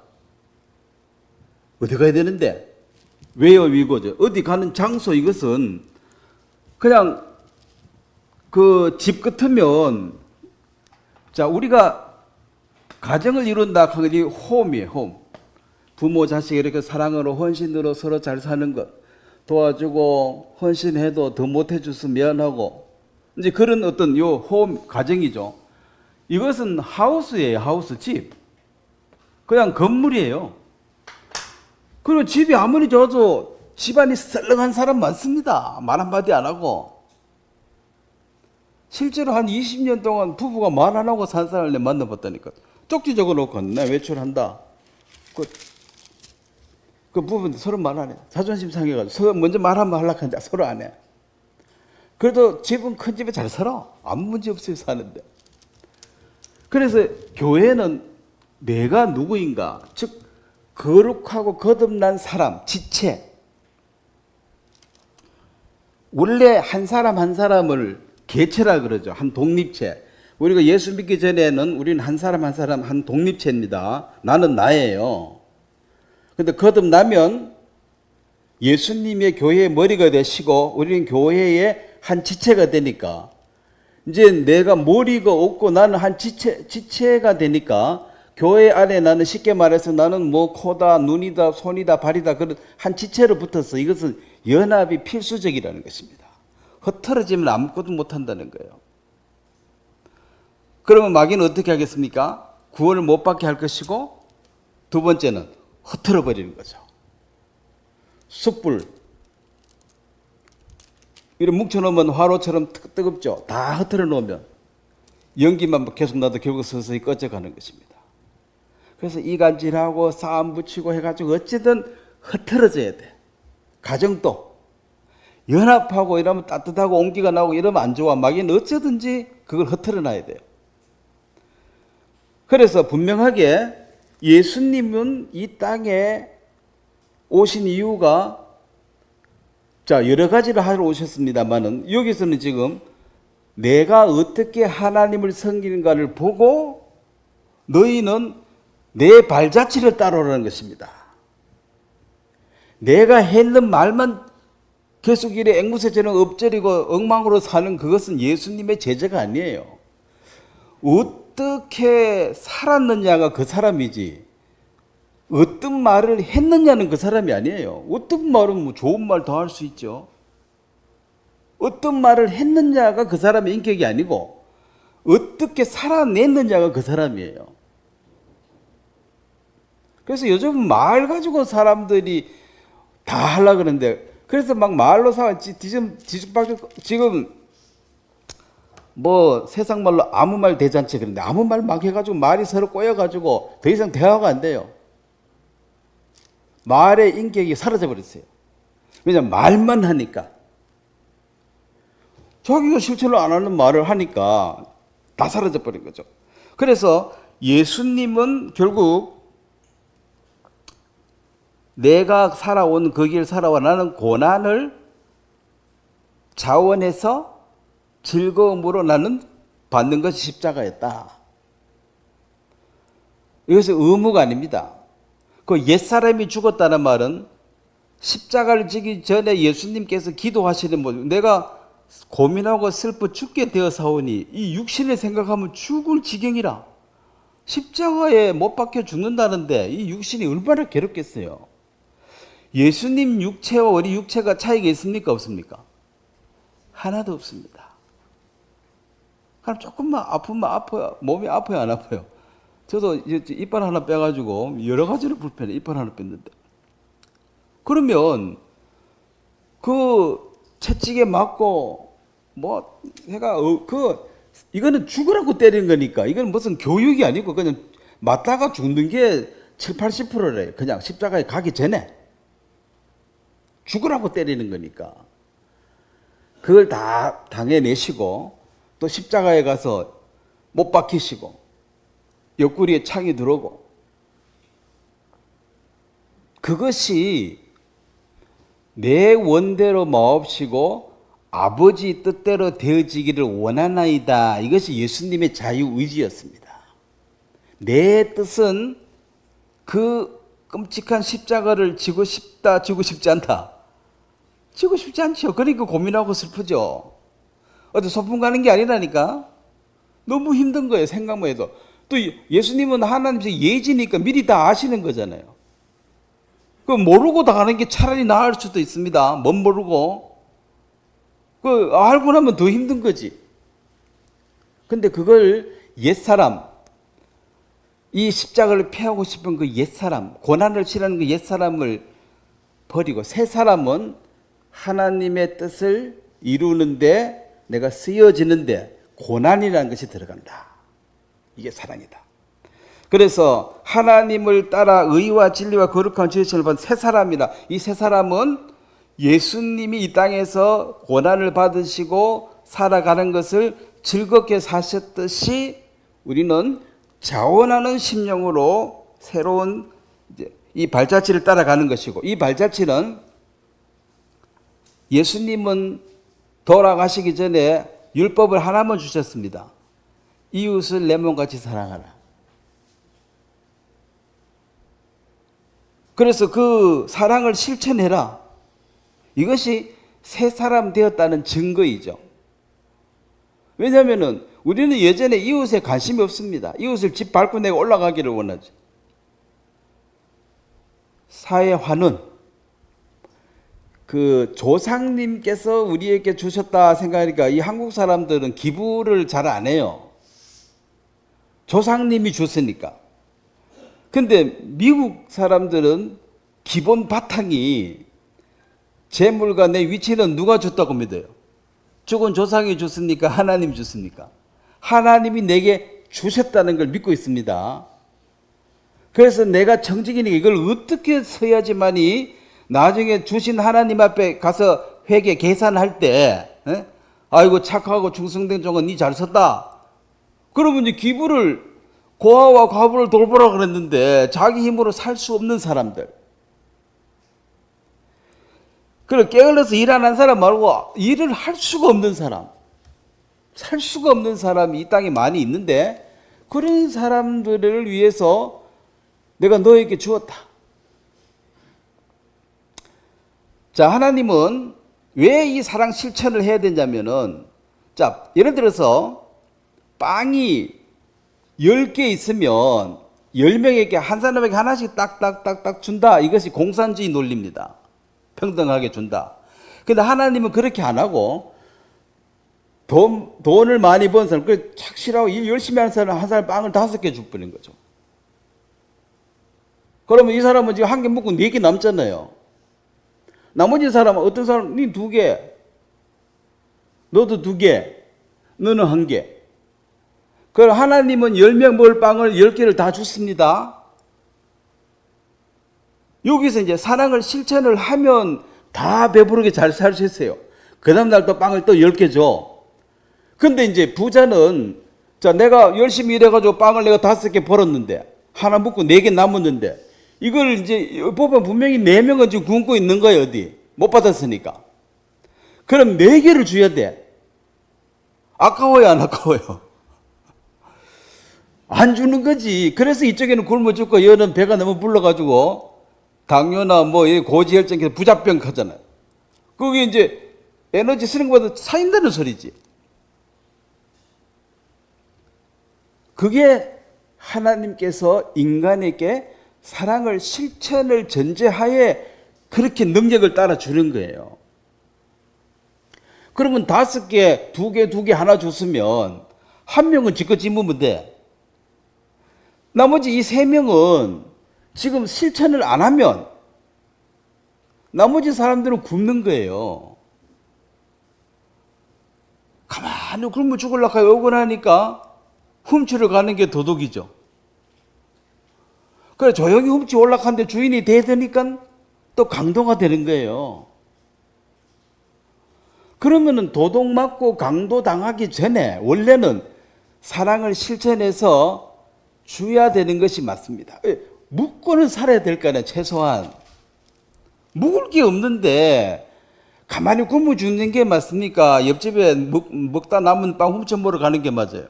Speaker 1: 어디 가야 되는데? where we go죠. 어디 가는 장소, 이것은 그냥 그 집 같으면, 자, 우리가 가정을 이룬다 하는 게 홈이에요, 홈. 부모, 자식 이렇게 사랑으로, 헌신으로 서로 잘 사는 것. 도와주고, 헌신해도 더 못해줘서 미안하고. 이제 그런 어떤 홈, 가정이죠. 이것은 하우스예요, 하우스, 집. 그냥 건물이에요. 그리고 집이 아무리 좋아도 집안이 썰렁한 사람 많습니다. 말 한마디 안 하고. 실제로 한 20년 동안 부부가 말 안 하고 산 사람을 만나봤다니까. 쪽지 적어놓고 나 외출한다. 그 부부는 서로 말 안 해. 자존심 상해가지고 서로 먼저 말하면 하려고 서로 안 해. 그래도 집은 큰 집에 잘 살아. 아무 문제 없어요, 사는데. 그래서 교회는 내가 누구인가, 즉 거룩하고 거듭난 사람, 지체. 원래 한 사람 한 사람을 개체라 그러죠. 한 독립체. 우리가 예수 믿기 전에는 우리는 한 사람 한 사람 한 독립체입니다. 나는 나예요. 근데 거듭나면 예수님의 교회의 머리가 되시고 우리는 교회의 한 지체가 되니까 이제 내가 머리가 없고 나는 한 지체가 되니까 교회 안에 나는 쉽게 말해서 나는 코다, 눈이다, 손이다, 발이다, 그런 한 지체로 붙어서 이것은 연합이 필수적이라는 것입니다. 흩어지면 아무것도 못한다는 거예요. 그러면 마귀는 어떻게 하겠습니까? 구원을 못 받게 할 것이고, 두 번째는 흩어져 버리는 거죠. 숯불 이렇게 뭉쳐놓으면 화로처럼 뜨겁죠. 다 흩어져 놓으면 연기만 계속 나도 결국 서서히 꺼져가는 것입니다. 그래서 이간질하고 싸움 붙이고 해가지고 어쨌든 흩어져야 돼. 가정도 연합하고 이러면 따뜻하고 온기가 나오고 이러면 안 좋아. 마귀는 어쩌든지 그걸 흩어져 놔야 돼요. 그래서 분명하게 예수님은 이 땅에 오신 이유가 여러 가지를 하러 오셨습니다만은 여기서는 지금 내가 어떻게 하나님을 섬기는가를 보고 너희는 내 발자취를 따라오라는 것입니다. 내가 했는 말만 계속 이래 앵무새처럼 엎드리고 엉망으로 사는 그것은 예수님의 제자가 아니에요. 어떻게 살았느냐가 그 사람이지 어떤 말을 했느냐는 그 사람이 아니에요. 어떤 말은 좋은 말 더 할 수 있죠. 어떤 말을 했느냐가 그 사람의 인격이 아니고 어떻게 살아냈느냐가 그 사람이에요. 그래서 요즘 말 가지고 사람들이 다 하려고 그러는데, 그래서 막 말로 지금 뭐 세상 말로 아무 말 대잔치 그런데 아무 말 막 해가지고 말이 서로 꼬여가지고 더 이상 대화가 안 돼요. 말의 인격이 사라져 버렸어요. 왜냐면 말만 하니까. 자기가 실천을 안 하는 말을 하니까 다 사라져 버린 거죠. 그래서 예수님은 결국 내가 살아온 그 길 살아와 나는 고난을 자원해서 즐거움으로 나는 받는 것이 십자가였다. 이것은 의무가 아닙니다. 그 옛사람이 죽었다는 말은 십자가를 지기 전에 예수님께서 기도하시는 모습, 내가 고민하고 슬퍼 죽게 되어 사오니 이 육신을 생각하면 죽을 지경이라. 십자가에 못 박혀 죽는다는데 이 육신이 얼마나 괴롭겠어요. 예수님 육체와 우리 육체가 차이가 있습니까? 없습니까? 하나도 없습니다. 그럼 조금만 아프면 아파요. 몸이 아파요, 안 아파요? 저도 이빨 하나 빼가지고 여러 가지로 불편해. 이빨 하나 뺐는데. 그러면 그 채찍에 맞고 뭐 해가 이거는 죽으라고 때리는 거니까 이건 무슨 교육이 아니고 그냥 맞다가 죽는 게 7, 80%래. 그냥 십자가에 가기 전에 죽으라고 때리는 거니까 그걸 다 당해내시고 또 십자가에 가서 못 박히시고 옆구리에 창이 들어오고 그것이 내 원대로 마옵시고 아버지 뜻대로 되어지기를 원하나이다. 이것이 예수님의 자유의지였습니다. 내 뜻은 그 끔찍한 십자가를 지고 싶다, 지고 싶지 않다. 지고 싶지 않죠. 그러니까 고민하고 슬프죠. 어디 소풍 가는 게 아니라니까. 너무 힘든 거예요. 생각만 해도. 또 예수님은 하나님의 예지니까 미리 다 아시는 거잖아요. 그 모르고 다 가는 게 차라리 나을 수도 있습니다. 못 모르고. 그 알고 나면 더 힘든 거지. 근데 그걸 옛사람, 이 십자가를 피하고 싶은 그 옛사람, 고난을 치르는 그 옛사람을 버리고 새 사람은 하나님의 뜻을 이루는데 내가 쓰여지는데 고난이라는 것이 들어간다. 이게 사랑이다. 그래서 하나님을 따라 의와 진리와 거룩한 지으심을 받은 새 사람이다. 이 새 사람은 예수님이 이 땅에서 고난을 받으시고 살아가는 것을 즐겁게 사셨듯이 우리는 자원하는 심령으로 새로운 이 발자취를 따라가는 것이고, 이 발자취는 예수님은 돌아가시기 전에 율법을 하나만 주셨습니다. 이웃을 내 몸같이 사랑하라. 그래서 그 사랑을 실천해라. 이것이 새 사람 되었다는 증거이죠. 왜냐하면 우리는 예전에 이웃에 관심이 없습니다. 이웃을 집 밟고 내가 올라가기를 원하지. 사회화는 그 조상님께서 우리에게 주셨다 생각하니까 이 한국 사람들은 기부를 잘 안 해요. 조상님이 줬으니까. 근데 미국 사람들은 기본 바탕이 재물과 내 위치는 누가 줬다고 믿어요? 죽은 조상이 줬습니까? 하나님이 줬습니까? 하나님이 내게 주셨다는 걸 믿고 있습니다. 그래서 내가 청직이니까 이걸 어떻게 써야지만이 나중에 주신 하나님 앞에 가서 회계 계산할 때 아이고 착하고 충성된 종은 니 잘 썼다. 그러면 이제 기부를 고아와 과부를 돌보라 그랬는데 자기 힘으로 살 수 없는 사람들, 그리고 게을러서 일 안 한 사람 말고 일을 할 수가 없는 사람, 살 수가 없는 사람이 이 땅에 많이 있는데 그런 사람들을 위해서 내가 너에게 주었다. 자, 하나님은 왜 이 사랑 실천을 해야 되냐면은, 자, 예를 들어서 빵이 10개 있으면 10명에게 한 사람에게 하나씩 딱딱딱딱 준다. 이것이 공산주의 논리입니다. 평등하게 준다. 근데 하나님은 그렇게 안 하고 돈을 많이 번 사람, 그 착실하고 일 열심히 하는 사람 한 사람 빵을 5개 줄 뿐인 거죠. 그러면 이 사람은 지금 한 개 먹고 4개 남잖아요. 나머지 사람은 어떤 사람은 니 2개, 너도 2개, 너는 1개. 그럼 하나님은 10명 먹을 빵을 10개를 다 줬습니다. 여기서 이제 사랑을 실천을 하면 다 배부르게 잘 살 수 있어요. 그 다음날 또 빵을 또 10개 줘. 근데 이제 부자는, 자, 내가 열심히 일해가지고 빵을 내가 5개 벌었는데, 하나 먹고 4개 남았는데, 이걸 이제 보면 분명히 4명은 지금 굶고 있는 거예요, 어디. 못 받았으니까. 그럼 4개를 줘야 돼. 아까워요, 안 아까워요? 안 주는 거지. 그래서 이쪽에는 굶어 죽고, 여는 배가 너무 불러가지고, 당뇨나 뭐 고지혈증, 부자병 하잖아요. 그게 이제 에너지 쓰는 것보다 차인다는 소리지. 그게 하나님께서 인간에게 사랑을 실천을 전제하에 그렇게 능력을 따라 주는 거예요. 그러면 5개, 2개 하나 줬으면 1명은 지껏 짊으면 돼. 나머지 이 3명은 지금 실천을 안 하면 나머지 사람들은 굶는 거예요. 가만히 굶어 죽으려고 억울하니까 훔치러 가는 게 도둑이죠. 그래 조용히 훔치 올라가는데 주인이 대드니까 또 강도가 되는 거예요. 그러면은 도둑 맞고 강도 당하기 전에 원래는 사랑을 실천해서 줘야 되는 것이 맞습니다. 묵고는 살아야 될 거 아니에요, 최소한. 묵을 게 없는데 가만히 굶어 죽는 게 맞습니까? 옆집에 먹다 남은 빵 훔쳐 먹으러 가는 게 맞아요.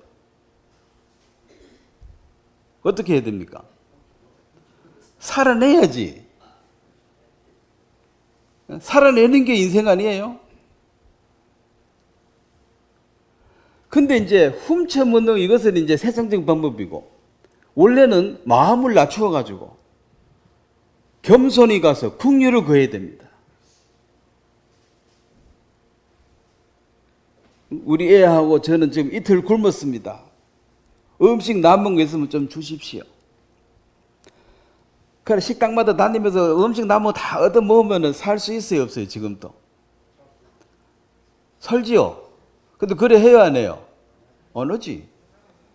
Speaker 1: 어떻게 해야 됩니까? 살아내야지. 살아내는 게 인생 아니에요? 근데 이제 훔쳐 먹는 이것은 이제 세상적인 방법이고, 원래는 마음을 낮추어 가지고 겸손히 가서 긍휼을 구해야 됩니다. 우리 애하고 저는 지금 이틀 굶었습니다. 음식 남은 거 있으면 좀 주십시오. 그래 식당마다 다니면서 음식 남은 거 다 얻어 먹으면 살 수 있어요, 없어요? 지금도 살지요. 근데 그래 해야 안 해요? 안 하지.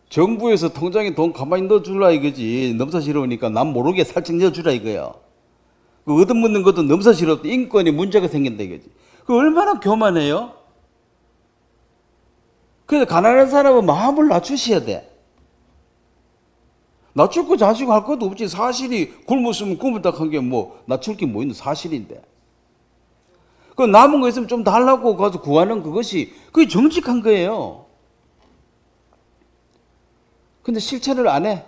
Speaker 1: 정부에서 통장에 돈 가만히 넣어주라 이거지. 넘사시러우니까 남 모르게 살짝 넣어주라 이거야. 그 얻어먹는 것도 넘사시럽다. 인권이 문제가 생긴다 이거지. 그 얼마나 교만해요? 그래서 가난한 사람은 마음을 낮추셔야 돼. 낮출 거 자시고 할 것도 없지. 사실이 굶었으면 굶었다 한 게 뭐 낮출 게 뭐 있는 사실인데. 그 남은 거 있으면 좀 달라고 가서 구하는 그것이 그게 정직한 거예요. 근데 실천을 안 해.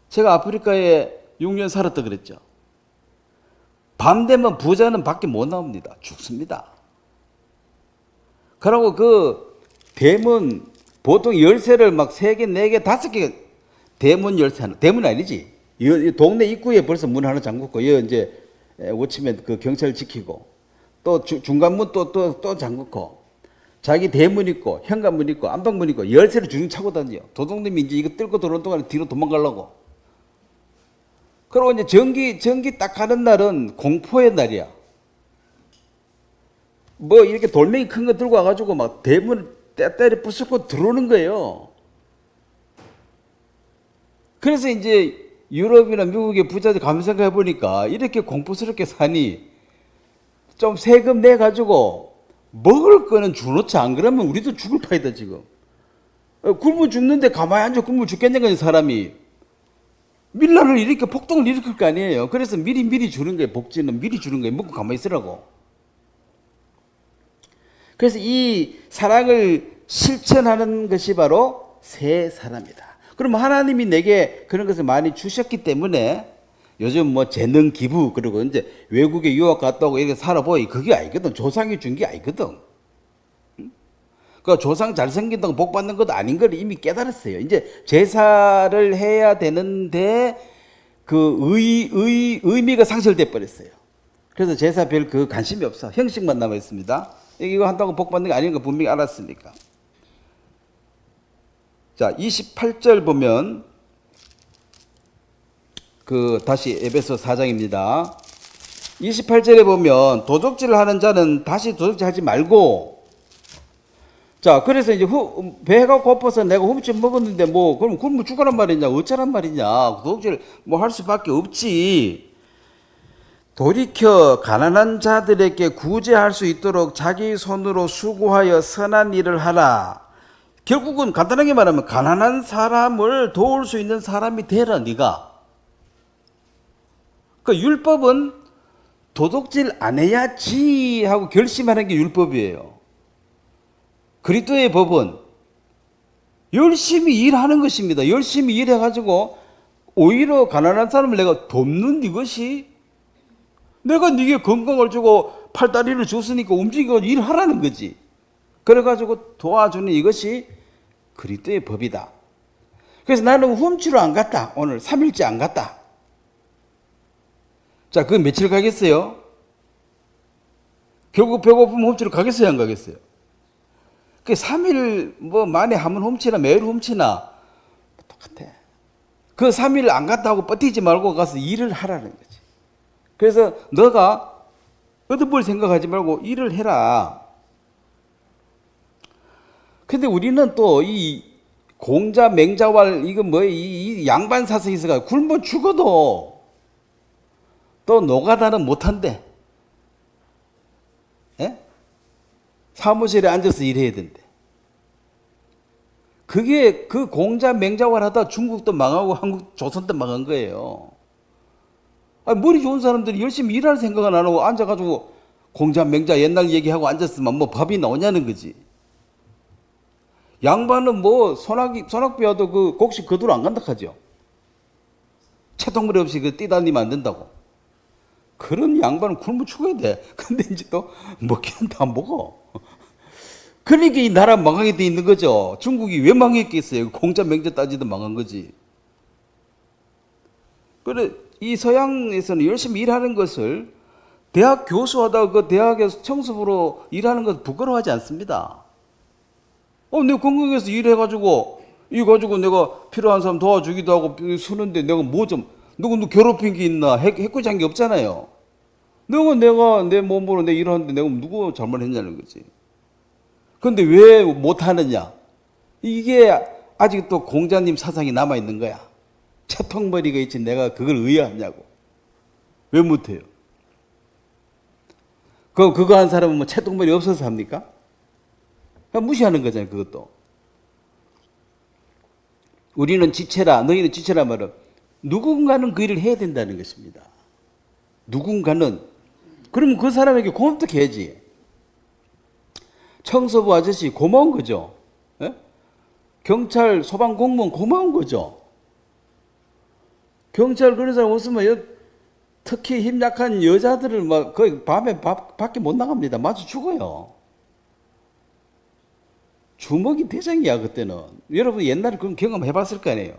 Speaker 1: 제가 아프리카에 6년 살았다 그랬죠. 밤 되면 부자는 밖에 못 나옵니다. 죽습니다. 그러고 그 대문 보통 열쇠를 막 3개, 4개, 5개 대문 열쇠 하나, 대문 아니지. 동네 입구에 벌써 문 하나 잠그고, 이제 워치맨 그 경찰 지키고, 또 중간문 또 잠그고, 자기 대문 있고, 현관문 있고, 안방문 있고, 열쇠를 주름 차고 다녀요. 도둑님이 이제 이거 뚫고 들어오는 동안에 뒤로 도망가려고. 그리고 이제 전기 딱 가는 날은 공포의 날이야. 뭐 이렇게 돌멩이 큰 거 들고 와가지고 막 대문을 때때리 부수고 들어오는 거예요. 그래서 이제 유럽이나 미국의 부자들 가만 생각해 보니까 이렇게 공포스럽게 사니 좀 세금 내 가지고 먹을 거는 주놓자. 안 그러면 우리도 죽을 파이다 지금. 굶어 죽는데 가만히 앉아 굶어 죽겠냐고 사람이. 밀라를 이렇게 폭동을 일으킬 거 아니에요. 그래서 미리 주는 거예요. 복지는 미리 주는 거예요. 먹고 가만히 있으라고. 그래서 이 사랑을 실천하는 것이 바로 새 사람이다. 그럼 하나님이 내게 그런 것을 많이 주셨기 때문에 요즘 뭐 재능 기부 그리고 이제 외국에 유학 갔다 오고 이렇게 살아보이 그게 아니거든. 조상이 준 게 아니거든. 그 조상 잘생긴다고 복 받는 것도 아닌 걸 이미 깨달았어요. 이제 제사를 해야 되는데 그 의미가 상실돼 버렸어요. 그래서 제사 별 그 관심이 없어. 형식만 남아 있습니다. 이거 한다고 복 받는 게 아닌 거 분명히 알았으니까. 자, 28절 보면 그 다시 에베소 4장입니다. 28절에 보면 도적질을 하는 자는 다시 도적질 하지 말고, 자, 그래서 이제 배가 고파서 내가 훔쳐 먹었는데 뭐 그럼 굶어 죽으란 말이냐, 어쩌란 말이냐, 도적질 뭐 할 수밖에 없지. 돌이켜 가난한 자들에게 구제할 수 있도록 자기 손으로 수고하여 선한 일을 하라. 결국은 간단하게 말하면 가난한 사람을 도울 수 있는 사람이 되라, 네가. 그 율법은 도둑질 안 해야지 하고 결심하는 게 율법이에요. 그리스도의 법은 열심히 일하는 것입니다. 열심히 일해가지고 오히려 가난한 사람을 내가 돕는 이것이, 내가 네게 건강을 주고 팔다리를 줬으니까 움직이고 일하라는 거지. 그래가지고 도와주는 이것이 그리스도의 법이다. 그래서 나는 훔치러 안 갔다. 오늘 3일째 안 갔다. 자, 그 며칠 가겠어요? 결국 배고프면 훔치러 가겠어요, 안 가겠어요? 그 3일 뭐 만에 한 번 훔치나 매일 훔치나 똑같아. 그 3일 안 갔다 하고 버티지 말고 가서 일을 하라는 거지. 그래서 너가 얻어볼 생각하지 말고 일을 해라. 근데 우리는 또 이 공자, 맹자왈, 이거 뭐, 이 양반 사성이 있어가 굶어 죽어도 또 노가다는 못한대. 예? 사무실에 앉아서 일해야 된대. 그게 그 공자, 맹자왈 하다 중국도 망하고 한국, 조선도 망한 거예요. 아니, 머리 좋은 사람들이 열심히 일할 생각은 안 하고 앉아가지고 공자, 맹자 옛날 얘기하고 앉았으면 뭐 밥이 나오냐는 거지. 양반은 뭐 소낙비와도 그 곡식 거두러 안 간다 하죠. 채통머리 없이 그 뛰다니면 안 된다고. 그런 양반은 굶어 죽어야 돼. 근데 이제 또 먹기는 다 먹어. 그러니까 이 나라 망하게 돼 있는 거죠. 중국이 왜 망했겠어요? 공자, 맹자 따지도 망한 거지. 그래, 이 서양에서는 열심히 일하는 것을, 대학 교수하다가 그 대학에서 청소부로 일하는 것을 부끄러워하지 않습니다. 내가 건강해서 일해가지고, 이거 가지고 내가 필요한 사람 도와주기도 하고 쓰는데 내가 뭐 좀, 누구 괴롭힌 게 있나? 해코지한 게 없잖아요. 내가 내 몸으로 내 일하는데 내가 누구 잘못했냐는 거지. 근데 왜 못하느냐? 이게 아직도 공자님 사상이 남아있는 거야. 채통머리가 있지 내가 그걸 의아하냐고. 왜 못해요? 그거 한 사람은 뭐 채통머리 없어서 합니까? 무시하는 거잖아요, 그것도. 우리는 지체라, 너희는 지체라 말은 누군가는 그 일을 해야 된다는 것입니다. 누군가는. 그러면 그 사람에게 고맙게 해야지. 청소부 아저씨 고마운 거죠. 예? 경찰, 소방 공무원 고마운 거죠. 경찰 그런 사람 없으면 특히 힘 약한 여자들을 막 거의 밤에 밖에 못 나갑니다. 마주 죽어요. 주먹이 대장이야, 그때는. 여러분 옛날에 그런 경험 해봤을 거 아니에요.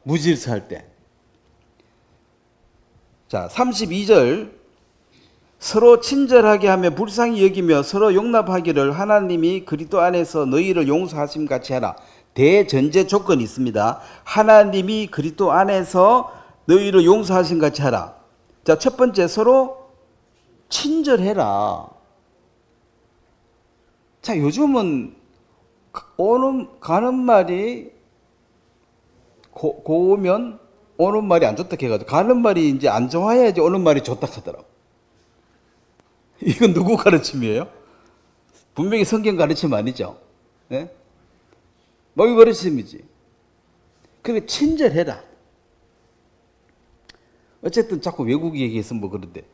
Speaker 1: 무질서 할 때. 자, 32절. 서로 친절하게 하며 불쌍히 여기며 서로 용납하기를 하나님이 그리스도 안에서 너희를 용서하심 같이 하라. 대전제 조건이 있습니다. 하나님이 그리스도 안에서 너희를 용서하심 같이 하라. 자, 첫 번째, 서로 친절해라. 자, 요즘은 가는 말이 고우면 오는 말이 안 좋다 해가지고 가는 말이 이제 안 좋아야지 오는 말이 좋다 하더라고. 이건 누구 가르침이에요? 분명히 성경 가르침 아니죠. 네? 뭐 가르침이지. 그래, 친절해라. 어쨌든 자꾸 외국 얘기해서 뭐 그런데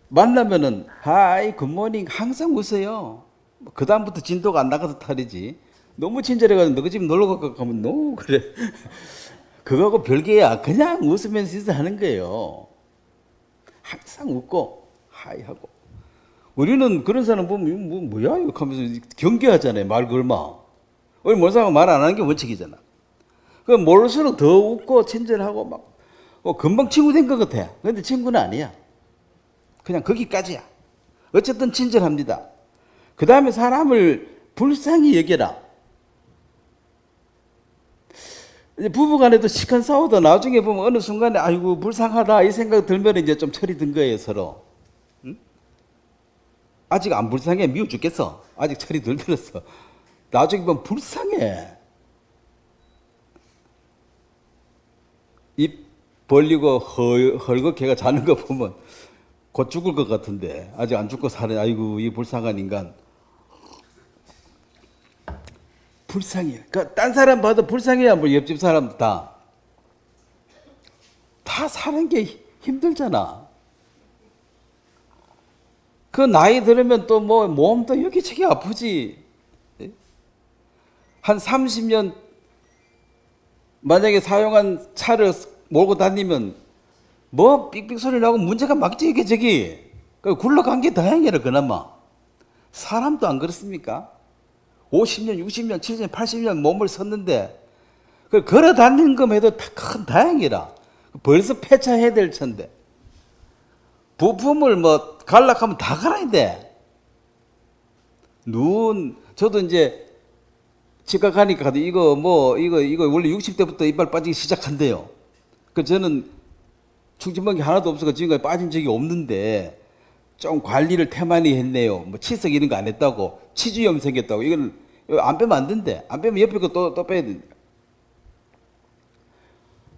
Speaker 1: 만나면은 하이 굿모닝 항상 웃어요. 그 다음부터 진도가 안 나가서 탈이지. 너무 친절해가지고 너가 집 놀러 갈까 하면 너무 그래. 그거하고 별개야. 그냥 웃으면서 인사하는 거예요. 항상 웃고 하이 하고. 우리는 그런 사람 보면 뭐야 이거 하면서 경계하잖아요. 말 걸마. 우리 모르는 사람 말 안 하는 게 원칙이잖아. 그 모를수록 더 웃고 친절하고 막 금방 친구 된 것 같아. 근데 친구는 아니야. 그냥 거기까지야. 어쨌든 친절합니다. 그 다음에 사람을 불쌍히 여겨라. 부부간에도 시간 싸우다 나중에 보면 어느 순간에 아이고 불쌍하다 이 생각 들면 이제 좀 철이 든 거예요, 서로. 아직 안 불쌍해. 미워 죽겠어. 아직 철이 덜 들었어. 나중에 보면 불쌍해. 입 벌리고 헐겁게가 자는 거 보면 곧 죽을 것 같은데 아직 안 죽고 사네. 아이고 이 불쌍한 인간. 불쌍해. 그러니까 딴 사람 봐도 불쌍해야 뭐 옆집 사람 다 사는 게 힘들잖아. 그 나이 들으면 또 뭐 몸도 여기저기 아프지. 한 30년 만약에 사용한 차를 몰고 다니면 뭐 삑삑 소리 나고 문제가 막지 여기저기. 굴러간 게 다행이라 그나마. 사람도 안 그렇습니까? 50년, 60년, 70년, 80년 몸을 썼는데 그 걸어 다니는 것만 해도 큰 다행이라. 벌써 폐차해야 될 텐데. 부품을 뭐 갈락하면 다 갈아야 돼. 저도 이제 치과 가니까 이거 원래 60대부터 이빨 빠지기 시작한대요. 저는 충치멍이 하나도 없어서 지금까지 빠진 적이 없는데 좀 관리를 태만히 했네요. 뭐 치석 이런 거 안 했다고. 치주염 생겼다고. 이건 안 빼면 안 된대. 안 빼면 옆에 거 또 빼야 된대.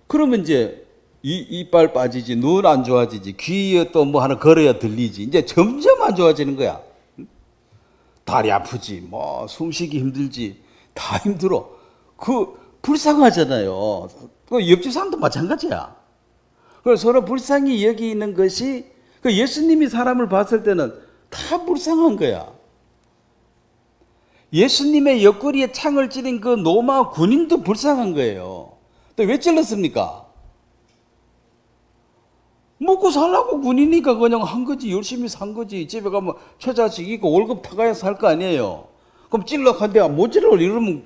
Speaker 1: 그러면 이제 이빨 빠지지, 눈 안 좋아지지, 귀에 또 뭐 하나 걸어야 들리지. 이제 점점 안 좋아지는 거야. 다리 아프지, 뭐 숨쉬기 힘들지, 다 힘들어. 불쌍하잖아요. 옆집 사람도 마찬가지야. 그래서 서로 불쌍히 여기는 것이 예수님이 사람을 봤을 때는 다 불쌍한 거야. 예수님의 옆구리에 창을 찌른 그 로마 군인도 불쌍한 거예요. 또 왜 찔렀습니까? 먹고 살라고 군이니까 그냥 한 거지. 열심히 산 거지. 집에 가면 처자식 있고 월급 타가야 살 거 아니에요. 그럼 찔러간데 못 찔러 이러면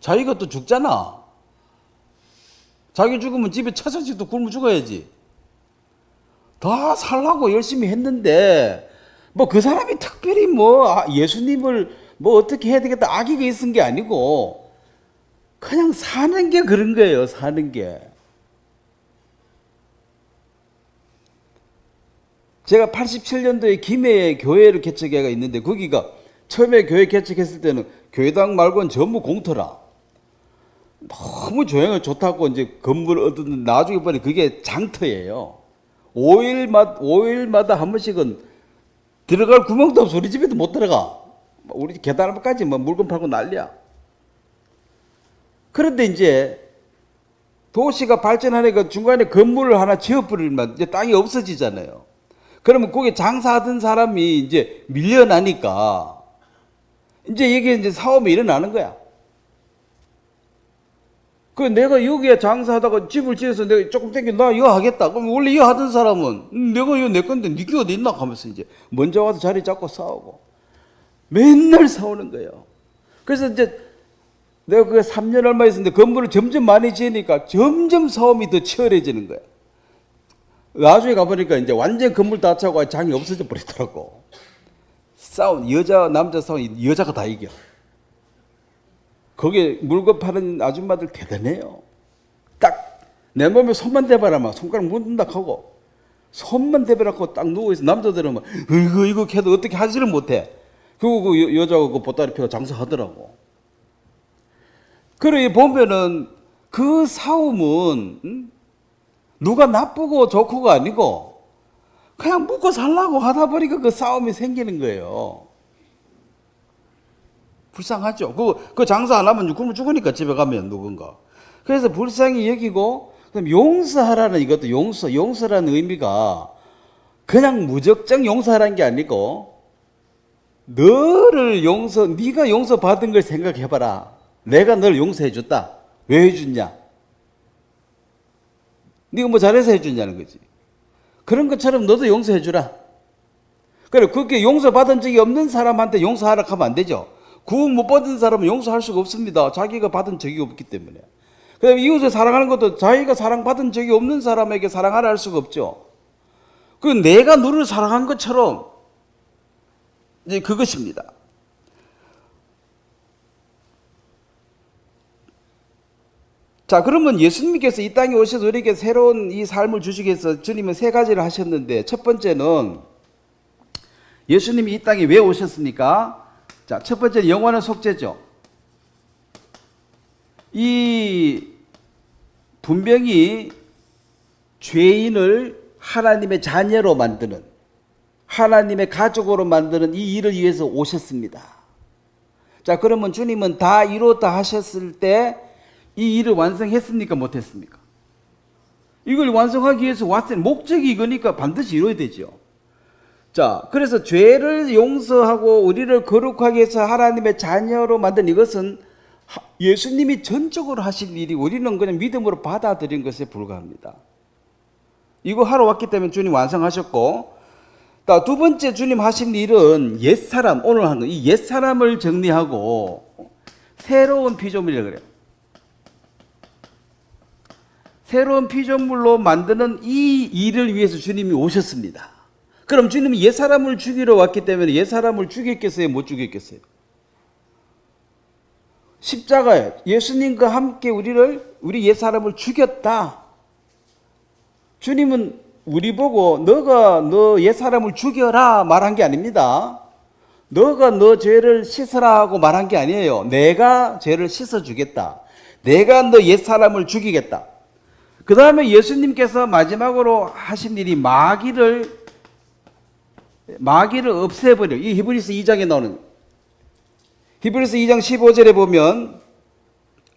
Speaker 1: 자기가 또 죽잖아. 자기 죽으면 집에 처자식도 굶어 죽어야지. 다 살라고 열심히 했는데 뭐 그 사람이 특별히 예수님을 어떻게 해야 되겠다 악의가 있은 게 아니고 그냥 사는 게 그런 거예요. 사는 게. 제가 87년도에 김해에 교회를 개척해가 있는데 거기가 처음에 교회 개척했을 때는 교회당 말고는 전부 공터라. 너무 조용하고 좋다고 이제 건물을 얻었는데 나중에 보니 그게 장터예요. 5일마다 한 번씩은 들어갈 구멍도 없어. 우리 집에도 못 들어가. 우리 계단 앞까지 물건 팔고 난리야. 그런데 이제 도시가 발전하니까 중간에 건물을 하나 지어버리면 이제 땅이 없어지잖아요. 그러면 거기 장사하던 사람이 이제 밀려나니까 이제 이게 이제 사업이 일어나는 거야. 내가 여기에 장사하다가 집을 지어서 내가 조금 땡겨 나 이거 하겠다. 그럼 원래 이거 하던 사람은 내가 이거 내 건데 니가 어디 있나 하면서 이제 먼저 와서 자리 잡고 싸우고 맨날 싸우는 거예요. 그래서 이제 내가 그게 3년 얼마 있었는데 건물을 점점 많이 지으니까 점점 싸움이 더 치열해지는 거야. 나중에 가보니까 이제 완전 건물 다 차고 장이 없어져 버리더라고. 여자 남자 싸움 여자가 다 이겨. 거기에 물건 파는 아줌마들 대단해요. 딱 내 몸에 손만 대봐라 막 손가락 묻는다 하고 손만 대봐라고 딱 누워있어. 남자들은 막 이거 해도 어떻게 하지를 못해. 그리고 그 여자가 그 보따리 펴고 장사하더라고. 그래 보면은 그 싸움은 누가 나쁘고 좋고가 아니고 그냥 묵고 살라고 하다 보니까 그 싸움이 생기는 거예요. 불쌍하죠. 그 장사 안 하면 굶어 죽으니까 집에 가면 누군가. 그래서 불쌍히 여기고 그럼 용서하라는 이것도 용서라는 의미가 그냥 무작정 용서하라는 게 아니고 네가 용서받은 걸 생각해봐라. 내가 널 용서해줬다. 왜 해줬냐? 네가 뭐 잘해서 해줬냐는 거지. 그런 것처럼 너도 용서해주라. 그래, 그렇게 용서받은 적이 없는 사람한테 용서하라고 하면 안 되죠. 구원 못 받은 사람은 용서할 수가 없습니다. 자기가 받은 적이 없기 때문에. 그다음에 이웃을 사랑하는 것도 자기가 사랑받은 적이 없는 사람에게 사랑하라 할 수가 없죠. 내가 너를 사랑한 것처럼 이제 그것입니다. 자, 그러면 예수님께서 이 땅에 오셔서 우리에게 새로운 이 삶을 주시기 위해서 주님은 세 가지를 하셨는데 첫 번째는 예수님이 이 땅에 왜 오셨습니까? 자, 첫 번째 영원한 속죄죠. 이 분명히 죄인을 하나님의 자녀로 만드는, 하나님의 가족으로 만드는 이 일을 위해서 오셨습니다. 자, 그러면 주님은 다 이루었다 하셨을 때 이 일을 완성했습니까? 못했습니까? 이걸 완성하기 위해서 왔을 목적이 이거니까 반드시 이루어야 되죠. 자, 그래서 죄를 용서하고 우리를 거룩하게 해서 하나님의 자녀로 만든 이것은 예수님이 전적으로 하실 일이 우리는 그냥 믿음으로 받아들인 것에 불과합니다. 이거 하러 왔기 때문에 주님 완성하셨고, 두 번째 주님 하신 일은 옛사람, 오늘 하는 이 옛사람을 정리하고 새로운 피조물이라고 그래요. 새로운 피조물로 만드는 이 일을 위해서 주님이 오셨습니다. 그럼 주님이 옛사람을 죽이러 왔기 때문에 옛사람을 죽였겠어요? 못 죽였겠어요? 십자가에 예수님과 함께 우리 옛사람을 죽였다. 주님은 우리 보고 너가 너 옛사람을 죽여라 말한 게 아닙니다. 너가 너 죄를 씻어라 하고 말한 게 아니에요. 내가 죄를 씻어주겠다. 내가 너 옛사람을 죽이겠다. 그 다음에 예수님께서 마지막으로 하신 일이 마귀를 없애버려. 이 히브리서 2장에 나오는, 히브리서 2장 15절에 보면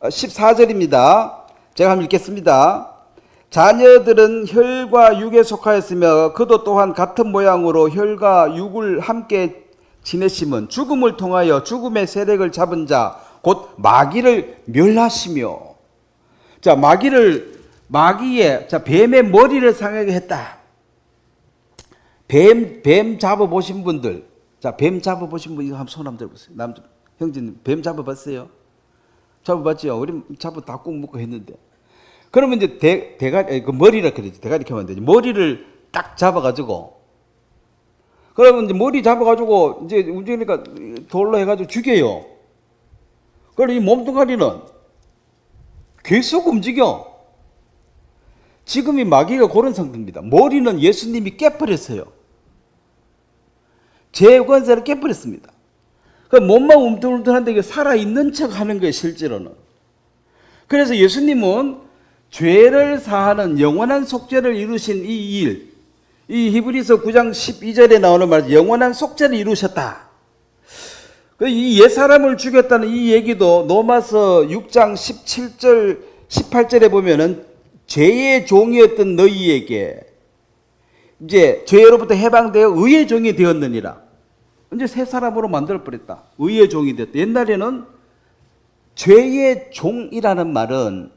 Speaker 1: 14절입니다. 제가 한번 읽겠습니다. 자녀들은 혈과 육에 속하였으며 그도 또한 같은 모양으로 혈과 육을 함께 지내심은 죽음을 통하여 죽음의 세력을 잡은 자 곧 마귀를 멸하시며. 자, 뱀의 머리를 상하게 했다. 뱀 잡아보신 분들, 자, 뱀 잡아보신 분, 이거 한번 손 한번 들어보세요. 형제님, 뱀 잡아봤어요? 잡아봤죠? 우리 잡아 다 꾹 묶고 했는데. 그러면 이제 대가리, 그 머리라 그러지. 대가리 켜면 되지. 머리를 딱 잡아가지고, 그러면 이제 머리 잡아가지고, 이제 움직이니까 돌로 해가지고 죽여요. 그리고 이 몸뚱아리는 계속 움직여. 지금 이 마귀가 그런 상태입니다. 머리는 예수님이 깨버렸어요. 죄의 권세를 깨버렸습니다. 그 몸만 움틀움틀한데 이게 살아있는 척 하는 거예요, 실제로는. 그래서 예수님은 죄를 사하는 영원한 속죄를 이루신 이 일, 이 히브리서 9장 12절에 나오는 말, 영원한 속죄를 이루셨다. 이 옛사람을 죽였다는 이 얘기도 로마서 6장 17절, 18절에 보면은 죄의 종이었던 너희에게 이제 죄로부터 해방되어 의의 종이 되었느니라. 이제 새 사람으로 만들어버렸다. 의의 종이 됐다. 옛날에는 죄의 종이라는 말은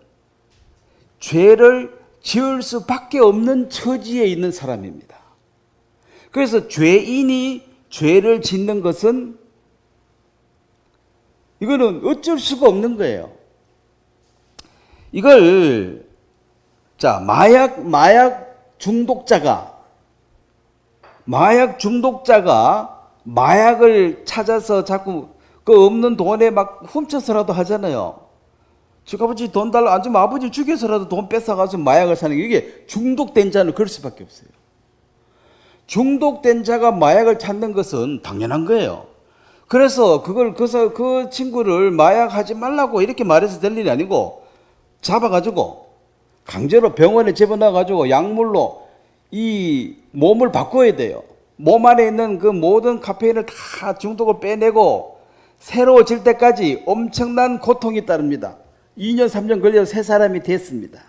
Speaker 1: 죄를 지을 수밖에 없는 처지에 있는 사람입니다. 그래서 죄인이 죄를 짓는 것은 이거는 어쩔 수가 없는 거예요. 이걸 자, 마약 중독자가 마약을 찾아서 자꾸 그 없는 돈에 막 훔쳐서라도 하잖아요. 즉 아버지 돈 달라 안 주면 아버지 죽여서라도 돈 뺏어가서 마약을 사는 게, 이게 중독된 자는 그럴 수밖에 없어요. 중독된 자가 마약을 찾는 것은 당연한 거예요. 그래서 그 친구를 마약하지 말라고 이렇게 말해서 될 일이 아니고, 잡아가지고 강제로 병원에 집어넣어가지고 약물로 이 몸을 바꿔야 돼요. 몸 안에 있는 그 모든 카페인을 다 중독을 빼내고 새로워질 때까지 엄청난 고통이 따릅니다. 2년 3년 걸려서 새 사람이 됐습니다.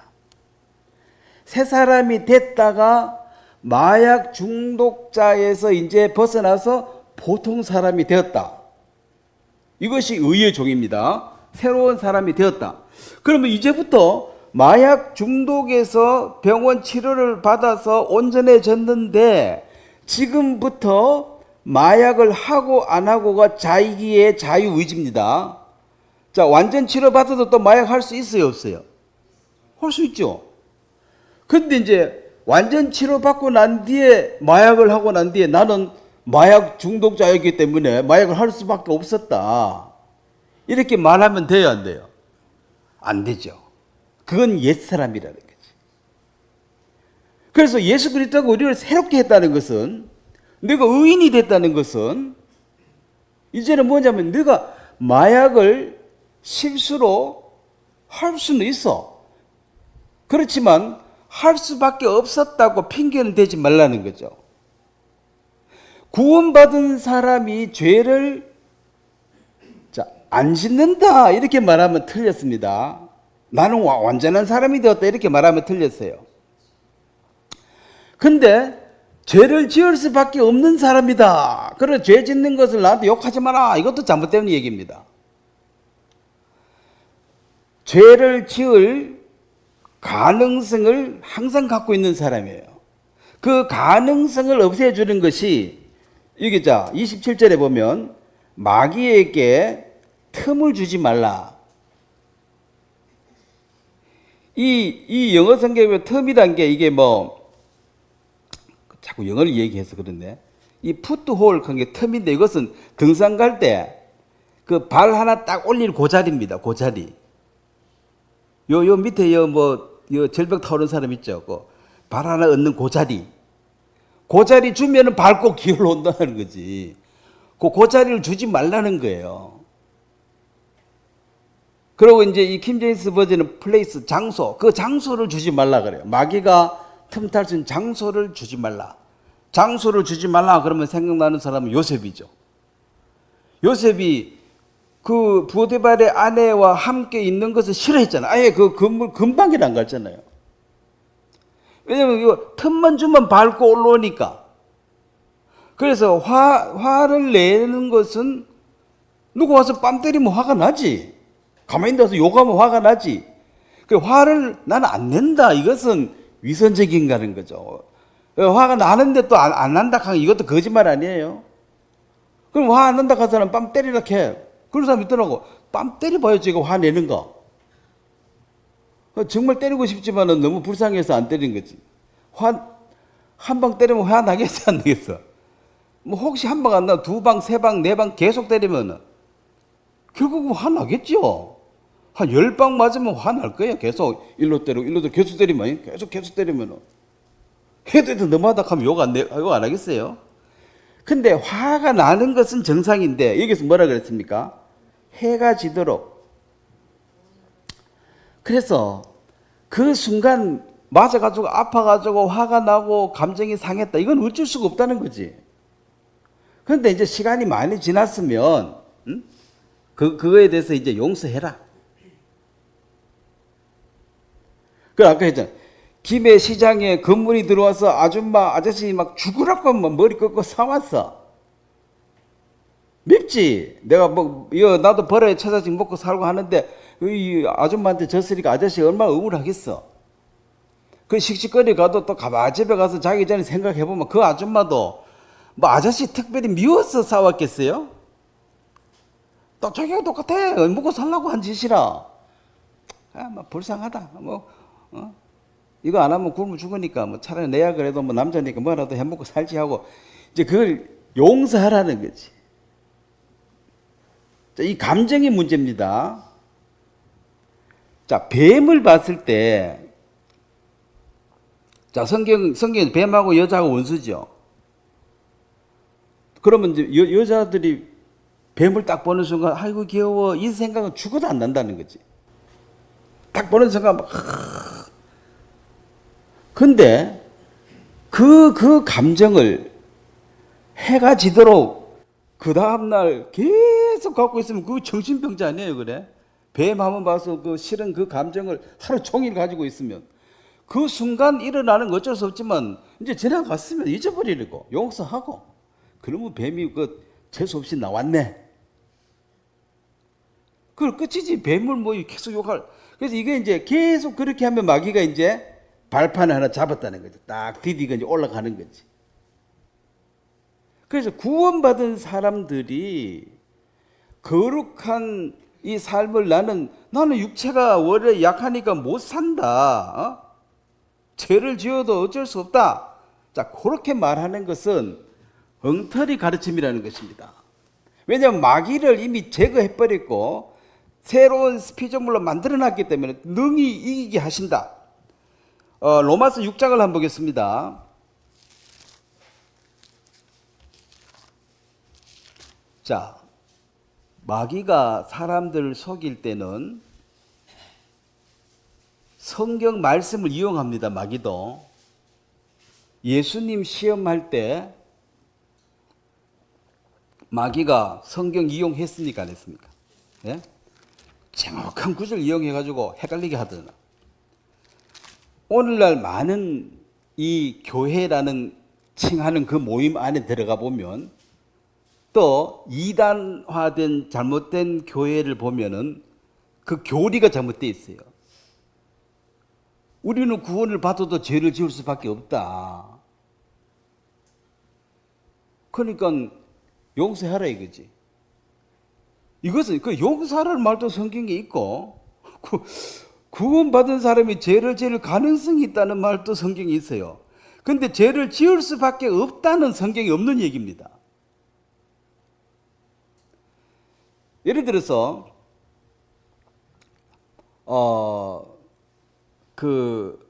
Speaker 1: 새 사람이 됐다가 마약 중독자에서 이제 벗어나서 보통 사람이 되었다. 이것이 의의 종입니다. 새로운 사람이 되었다. 그러면 이제부터 마약 중독에서 병원 치료를 받아서 온전해졌는데, 지금부터 마약을 하고 안 하고가 자기의 자유의지입니다. 자, 완전 치료받아도 또 마약 할 수 있어요, 없어요? 할 수 있죠. 근데 이제 완전 치료받고 난 뒤에, 마약을 하고 난 뒤에 나는 마약 중독자였기 때문에 마약을 할 수밖에 없었다. 이렇게 말하면 돼요, 안 돼요? 안 되죠. 그건 옛사람이라는 거지. 그래서 예수 그리스도가 우리를 새롭게 했다는 것은 내가 의인이 됐다는 것은 이제는 뭐냐면 내가 마약을 실수로 할 수는 있어. 그렇지만 할 수밖에 없었다고 핑계는 대지 말라는 거죠. 구원받은 사람이 죄를 안 짓는다 이렇게 말하면 틀렸습니다. 나는 완전한 사람이 되었다 이렇게 말하면 틀렸어요. 근데 죄를 지을 수밖에 없는 사람이다. 그래 죄 짓는 것을 나한테 욕하지 마라. 이것도 잘못된 얘기입니다. 죄를 지을 가능성을 항상 갖고 있는 사람이에요. 그 가능성을 없애주는 것이 이게 27절에 보면 마귀에게 틈을 주지 말라. 이 영어 성경에 틈이란 게 이게 자꾸 영어를 얘기해서 그런데 이 푸트홀 한 게 틈인데 이것은 등산 갈 때 그 발 하나 딱 올릴 고자리입니다. 고자리. 요 밑에 절벽 타오르는 사람 있죠. 그 발 하나 얹는 고자리. 고자리 주면은 밟고 기어로 온다는 거지. 그 고자리를 주지 말라는 거예요. 그리고 이제 이 킹제임스 버전은 플레이스, 장소, 그 장소를 주지 말라 그래요. 마귀가 틈탈 수 있는 장소를 주지 말라. 장소를 주지 말라 그러면 생각나는 사람은 요셉이죠. 요셉이 그 부디발의 아내와 함께 있는 것을 싫어했잖아요. 아예 그 건물 근방에를 안 갔잖아요. 왜냐면 이거 틈만 주면 밟고 올라오니까. 그래서 화를 내는 것은 누구 와서 뺨 때리면 화가 나지. 가만히 있어서 욕하면 화가 나지. 그 화를 나는 안 낸다. 이것은 위선적인가는 거죠. 화가 나는데 또 안 난다 하면 이것도 거짓말 아니에요. 그럼 화 안 난다 한 사람 뺨 때리라 해. 그런 사람 있더라고. 뺨 때려봐야지 이거 화 내는 거. 정말 때리고 싶지만은 너무 불쌍해서 안 때리는 거지. 한 방 때리면 화 나겠어 안 나겠어? 뭐 혹시 한 방 안 나, 두 방, 세 방, 네 방 계속 때리면은 결국은 화 나겠죠. 한 10방 맞으면 화 날 거야. 계속 일로 때리고 계속 때리면 계속 때리면은 해도 너무하다 하면 욕 안 하겠어요? 근데 화가 나는 것은 정상인데 여기서 뭐라 그랬습니까? 해가 지도록. 그래서 그 순간 맞아가지고 아파가지고 화가 나고 감정이 상했다. 이건 어쩔 수가 없다는 거지. 그런데 이제 시간이 많이 지났으면 그거에 대해서 이제 용서해라. 그 아까 했잖아. 김해 시장에 건물이 들어와서 아저씨 막 죽으라고 머리 꺾고 사왔어. 밉지. 내가 이거 나도 벌어야 처자식 먹고 살고 하는데 이 아줌마한테 졌으니까 아저씨 얼마나 억울하겠어. 그 씩씩거리 가도 또 집에 가서 자기 전에 생각해보면 그 아줌마도 아저씨 특별히 미워서 사왔겠어요? 또 자기가 똑같아. 먹고 살라고 한 짓이라. 불쌍하다. 이거 안 하면 굶어 죽으니까 차라리 내야 그래도 남자니까 뭐라도 해먹고 살지 하고 이제 그걸 용서하라는 거지. 자, 이 감정의 문제입니다. 자, 뱀을 봤을 때, 자, 성경에 뱀하고 여자하고 원수죠. 그러면 이제 여자들이 뱀을 딱 보는 순간, 아이고 귀여워, 이 생각은 죽어도 안 난다는 거지. 딱 보는 순간 근데 그 감정을 해가 지도록 그 다음날 계속 갖고 있으면 그 정신병자 아니에요, 그래? 뱀 한번 봐서 그 싫은 그 감정을 하루 종일 가지고 있으면 그 순간 일어나는 거 어쩔 수 없지만 이제 지나갔으면 잊어버리고 용서하고 그러면 뱀이 재수 없이 나왔네. 그걸 끝이지. 뱀을 계속 욕할. 그래서 이게 이제 계속 그렇게 하면 마귀가 이제 발판을 하나 잡았다는 거죠. 딱 디디가 이제 올라가는 거지. 그래서 구원받은 사람들이 거룩한 이 삶을 나는 육체가 원래 약하니까 못 산다. 죄를 지어도 어쩔 수 없다. 자, 그렇게 말하는 것은 엉터리 가르침이라는 것입니다. 왜냐하면 마귀를 이미 제거해버렸고 새로운 피조물로 만들어놨기 때문에 능히 이기게 하신다. 로마서 6장을 한번 보겠습니다. 자, 마귀가 사람들을 속일 때는 성경 말씀을 이용합니다. 마귀도. 예수님 시험할 때 마귀가 성경 이용했습니까? 안 했습니까? 예? 정확한 구절 이용해가지고 헷갈리게 하더나. 오늘날 많은 이 교회라는 칭하는 그 모임 안에 들어가 보면 또 이단화된 잘못된 교회를 보면은 그 교리가 잘못되어 있어요. 우리는 구원을 받아도 죄를 지을 수밖에 없다. 그러니까 용서하라 이거지. 이것은 그 용서하라는 말도 성경에 있고 구원받은 사람이 죄를 지을 가능성이 있다는 말도 성경에 있어요. 근데 죄를 지을 수밖에 없다는 성경이 없는 얘기입니다. 예를 들어서 그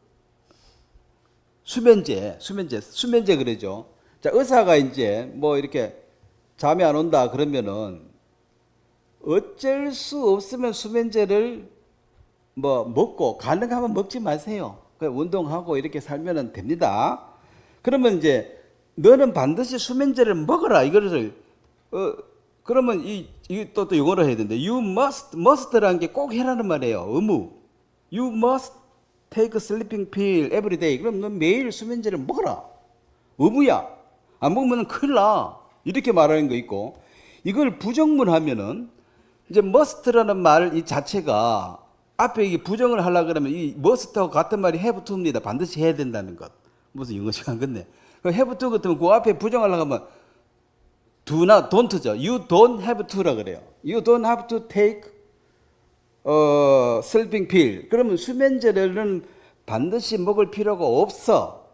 Speaker 1: 수면제 그러죠. 자, 의사가 이제 뭐 이렇게 잠이 안 온다 그러면은 어쩔 수 없으면 수면제를 뭐 먹고 가능하면 먹지 마세요. 운동하고 이렇게 살면 됩니다. 그러면 이제 너는 반드시 수면제를 먹어라 이거를 그러면 또 영어로 해야 되는데 you must라는 게 꼭 해라는 말이에요. 의무. You must take a sleeping pill every day. 그럼 넌 매일 수면제를 먹어라. 의무야. 안 먹으면 큰일 나. 이렇게 말하는 거 있고 이걸 부정문하면은 이제 must라는 말 이 자체가 앞에 이게 부정을 하려고 그러면 이 must하고 같은 말이 have to입니다. 반드시 해야 된다는 것. 무슨 영어 시간 같네. have to 같으면 그 앞에 부정하려고 하면 do나 don't죠. You don't have to라 그래요. You don't have to take sleeping pill. 그러면 수면제를 반드시 먹을 필요가 없어.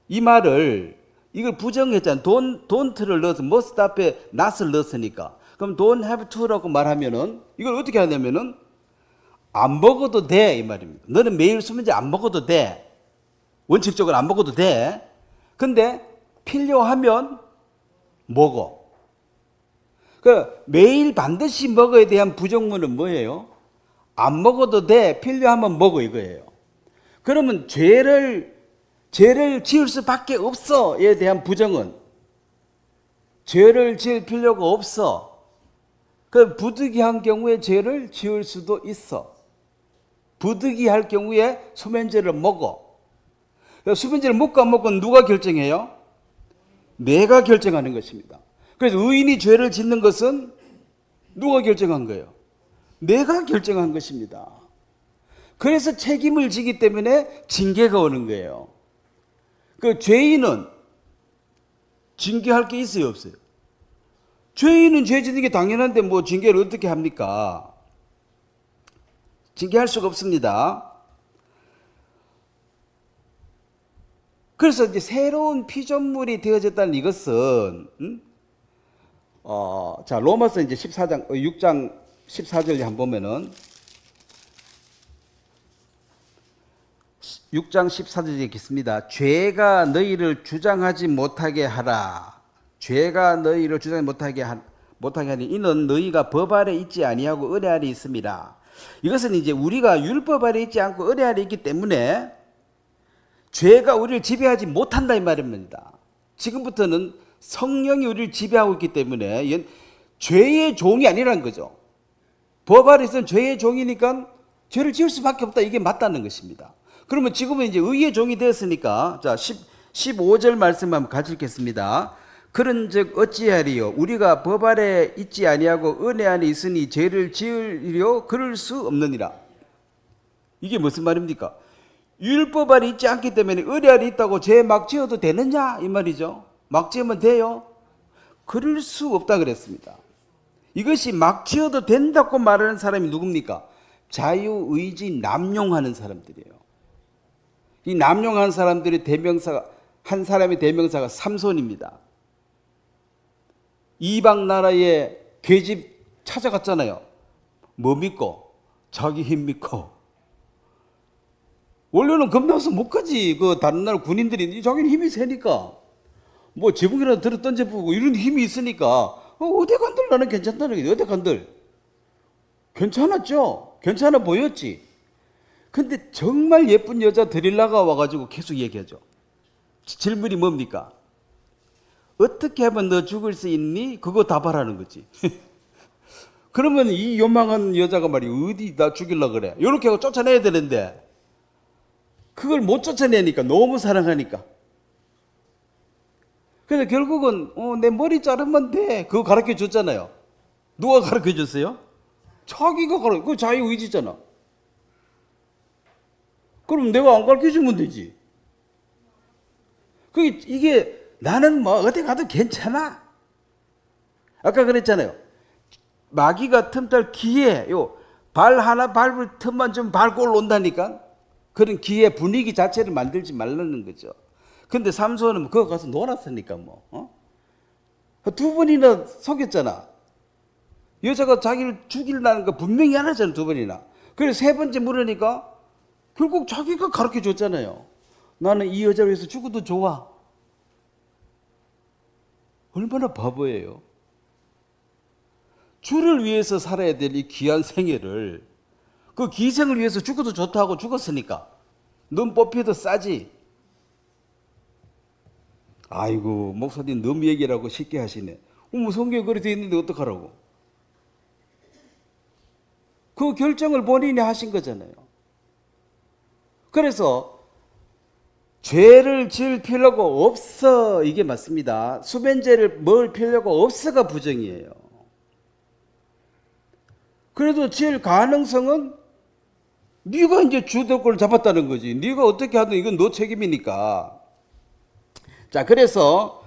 Speaker 1: 이 말을 이걸 부정했잖아. don't를 넣어서 must 앞에 not을 넣었으니까. 그럼 don't have to라고 말하면은 이걸 어떻게 하냐면은 안 먹어도 돼 이 말입니다. 너는 매일 수면제 안 먹어도 돼. 원칙적으로 안 먹어도 돼. 근데 필요하면 먹어. 그 매일 반드시 먹어야 대한 부정문은 뭐예요? 안 먹어도 돼. 필요하면 먹어 이거예요. 그러면 죄를 지을 수밖에 없어에 대한 부정은 죄를 지을 필요가 없어. 그 부득이한 경우에 죄를 지을 수도 있어. 부득이할 경우에 수면제를 먹어. 수면제를 먹고 안 먹고 누가 결정해요? 내가 결정하는 것입니다. 그래서 의인이 죄를 짓는 것은 누가 결정한 거예요? 내가 결정한 것입니다. 그래서 책임을 지기 때문에 징계가 오는 거예요. 그 죄인은 징계할 게 있어요, 없어요? 죄인은 죄 짓는 게 당연한데 뭐 징계를 어떻게 합니까? 징계할 수가 없습니다. 그래서 이제 새로운 피조물이 되어졌다는 이것은 자 로마서 이제 6장 14절 한번 보면은 6장 14절에 있습니다. 죄가 너희를 주장하지 못하게 하라. 죄가 너희를 주장하지 못하게 하니 이는 너희가 법 아래 있지 아니하고 은혜 아래 있습니다. 이것은 이제 우리가 율법 아래 있지 않고 은혜 아래 있기 때문에 죄가 우리를 지배하지 못한다 이 말입니다. 지금부터는 성령이 우리를 지배하고 있기 때문에 죄의 종이 아니라는 거죠. 법 아래 있으면 죄의 종이니까 죄를 지을 수밖에 없다. 이게 맞다는 것입니다. 그러면 지금은 이제 의의 종이 되었으니까 자 15절 말씀 한번 같이 읽겠습니다. 그런즉 어찌하리요 우리가 법 아래 있지 아니하고 은혜 안에 있으니 죄를 지으려 그럴 수 없느니라. 이게 무슨 말입니까? 율법 아래 있지 않기 때문에 은혜 아래 있다고 죄 막 지어도 되느냐 이 말이죠. 막 지으면 돼요? 그럴 수 없다 그랬습니다. 이것이 막 지어도 된다고 말하는 사람이 누굽니까? 자유의지 남용하는 사람들이에요. 이 남용하는 사람들의 대명사가 한 사람의 대명사가 삼손입니다. 이방 나라에 계집 찾아갔잖아요. 뭐 믿고? 자기 힘 믿고. 원래는 겁나서 못 가지. 그 다른 나라 군인들이 자기는 힘이 세니까 뭐 지붕이라도 들어 던져보고 이런 힘이 있으니까 어디 간들 나는 괜찮다는 게 어디 간들 괜찮았죠? 괜찮아 보였지? 근데 정말 예쁜 여자 데리려가 와가지고 계속 얘기하죠. 질문이 뭡니까? 어떻게 하면 너 죽을 수 있니? 그거 답하라는 거지. 그러면 이 요망한 여자가 말이야 어디 나 죽이려고 그래? 이렇게 하고 쫓아내야 되는데 그걸 못 쫓아내니까 너무 사랑하니까. 그래서 결국은 내 머리 자르면 돼. 그거 가르쳐 줬잖아요. 누가 가르쳐 줬어요? 자기가 가르쳐. 그거 자유의지잖아. 그럼 내가 안 가르쳐 주면 되지. 이게 나는 뭐 어디 가도 괜찮아. 아까 그랬잖아요. 마귀가 틈탈 기회, 발 하나 밟을 틈만 좀 밟고 올라온다니까. 그런 기회 분위기 자체를 만들지 말라는 거죠. 근데 삼손은 거기 가서 놀았으니까 두 번이나 속였잖아. 여자가 자기를 죽이려는 거 분명히 알았잖아, 두 번이나. 그래서 세 번째 물으니까 결국 자기가 가르쳐 줬잖아요. 나는 이 여자를 위해서 죽어도 좋아. 얼마나 바보예요. 주를 위해서 살아야 될 이 귀한 생애를 그 기생을 위해서 죽어도 좋다고 죽었으니까 눈 뽑혀도 싸지. 아이고 목사님 너무 얘기라고 쉽게 하시네. 성경에 그렇게 돼 있는데 어떡하라고. 그 결정을 본인이 하신 거잖아요. 그래서 죄를 지을 필요가 없어 이게 맞습니다. 수변죄를 먹을 필요가 없어가 부정이에요. 그래도 지을 가능성은 네가 이제 주도권을 잡았다는 거지. 네가 어떻게 하든 이건 너 책임이니까. 자, 그래서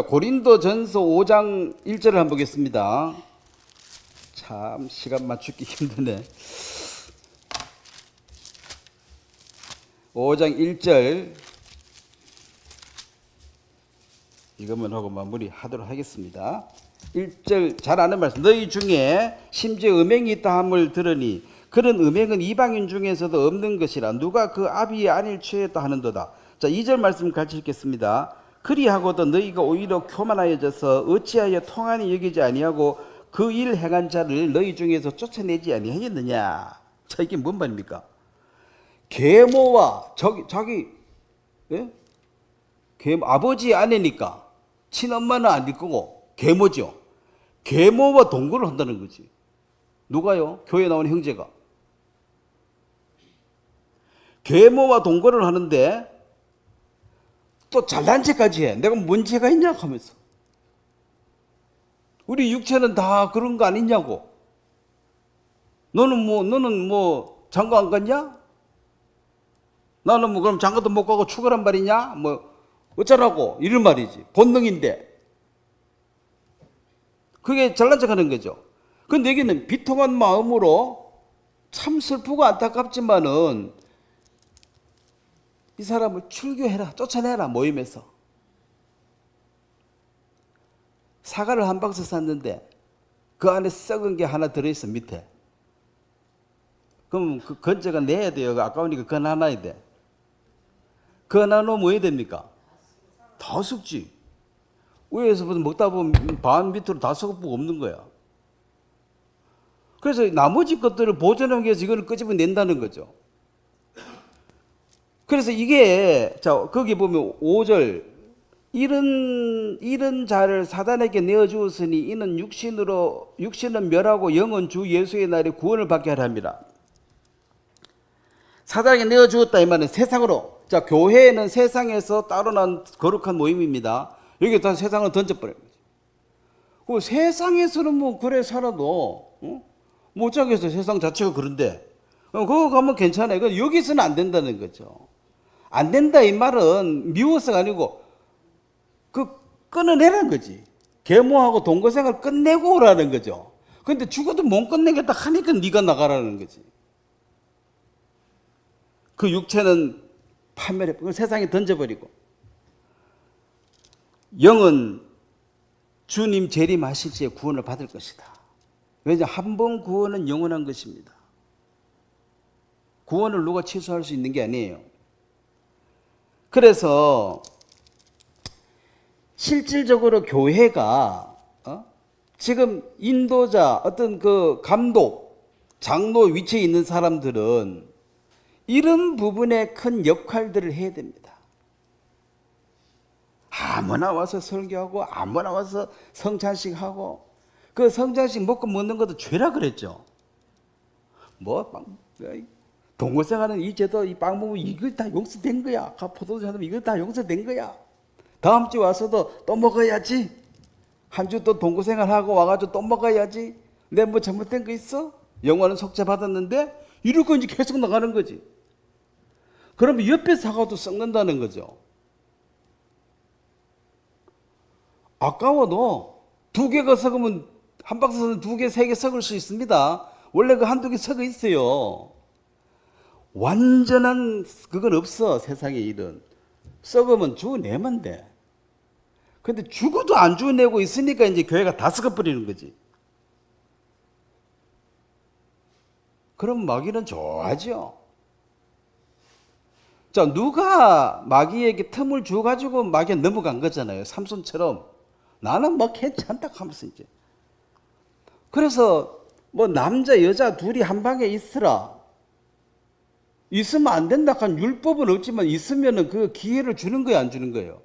Speaker 1: 고린도전서 5장 1절을 한번 보겠습니다. 참 시간 맞추기 힘드네. 5장 1절 이것만 하고 마무리하도록 하겠습니다. 1절 잘 아는 말씀. 너희 중에 심지어 음행이 있다 함을 들으니 그런 음행은 이방인 중에서도 없는 것이라 누가 그 아비의 아내를 취했다 하는도다. 자, 2절 말씀 같이 읽겠습니다. 그리하고도 너희가 오히려 교만하여져서 어찌하여 통한이 여기지 아니하고 그 일 행한 자를 너희 중에서 쫓아내지 아니하겠느냐. 자, 이게 뭔 말입니까? 계모와 자기 아버지 아내니까 친엄마는 아닐 거고 계모죠. 계모와 동거를 한다는 거지. 누가요? 교회 나온 형제가. 계모와 동거를 하는데 또 잘난 척까지 해. 내가 뭔 죄가 있냐 하면서. 우리 육체는 다 그런 거 아니냐고. 너는 뭐 장가 안 갔냐? 나는 뭐 그럼 장가도 못 가고 축구란 말이냐? 뭐 어쩌라고 이런 말이지. 본능인데. 그게 잘난 척하는 거죠. 근데 여기는 비통한 마음으로 참 슬프고 안타깝지만은 이 사람을 출교해라, 쫓아내라 모임에서. 사과를 한 박스 샀는데 그 안에 썩은 게 하나 들어있어 밑에. 그럼 그 건져가 내야 돼요. 아까우니까 건 하나야 돼. 건 하나 뭐 해야 됩니까? 다 썩지. 위에서부터 먹다 보면 반 밑으로 다 썩고 없는 거야. 그래서 나머지 것들을 보존하기 위해서 이걸 끄집어낸다는 거죠. 그래서 이게 거기 보면 5절 이런 자를 사단에게 내어주었으니 이는 육신은 멸하고 영은 주 예수의 날에 구원을 받게 하려 합니다. 사단에게 내어주었다 이 말은 세상으로. 자, 교회는 세상에서 따로 난 거룩한 모임입니다. 여기 다 세상을 던져버려요. 세상에서는 뭐 그래 살아도 못 자겠어. 세상 자체가 그런데 그거 가면 괜찮아요. 여기서는 안 된다는 거죠. 안 된다 이 말은 미워서가 아니고 끊어내라는 거지. 계모하고 동거생활 끝내고 오라는 거죠. 근데 죽어도 못 끝내겠다 하니까 네가 나가라는 거지. 그 육체는 파멸해, 세상에 던져버리고 영은 주님 재림하실 때에 구원을 받을 것이다. 왜냐 한 번 구원은 영원한 것입니다. 구원을 누가 취소할 수 있는 게 아니에요. 그래서 실질적으로 교회가 지금 인도자, 어떤 그 감독, 장로 위치에 있는 사람들은 이런 부분에 큰 역할들을 해야 됩니다. 아무나 와서 설교하고 아무나 와서 성찬식 하고, 그 성찬식 먹고 먹는 것도 죄라 그랬죠. 동거생활은 이 제도, 이 빵 먹으면 이걸 다 용서된 거야. 포도주 하면 이걸 다 용서된 거야. 다음 주 와서도 또 먹어야지. 한 주 또 동거생활하고 와가지고 또 먹어야지. 내 뭐 잘못된 거 있어? 영화는 속죄 받았는데 이러고 이제 계속 나가는 거지. 그러면 옆에 사과도 썩는다는 거죠. 아까워도 두 개가 썩으면 한 박스는 두 개, 세 개 썩을 수 있습니다. 원래 그 한두 개 썩어 있어요. 완전한 그건 없어, 세상의 일은. 썩으면 주워내면 돼. 근데 죽어도 안 주워내고 있으니까 이제 교회가 다 썩어버리는 거지. 그럼 마귀는 좋아하죠. 자, 누가 마귀에게 틈을 줘가지고 마귀가 넘어간 거잖아요. 삼손처럼. 나는 뭐 괜찮다 하면서 이제. 그래서 뭐 남자, 여자 둘이 한 방에 있으라. 있으면 안 된다 한 율법은 없지만 있으면은 그 기회를 주는 거예요, 안 주는 거예요?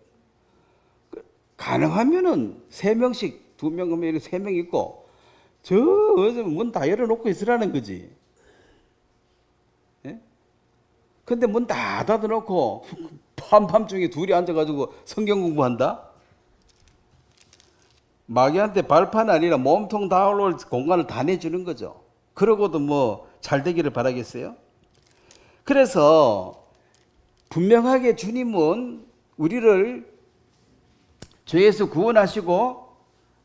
Speaker 1: 가능하면은 3명씩, 2명 하면 3명 있고, 문 다 열어놓고 있으라는 거지. 예? 근데 문 다 닫아놓고, 밤중에 둘이 앉아가지고 성경 공부한다? 마귀한테 발판 아니라 몸통 다 올라올 공간을 다 내주는 거죠. 그러고도 뭐 잘 되기를 바라겠어요? 그래서 분명하게 주님은 우리를 죄에서 구원하시고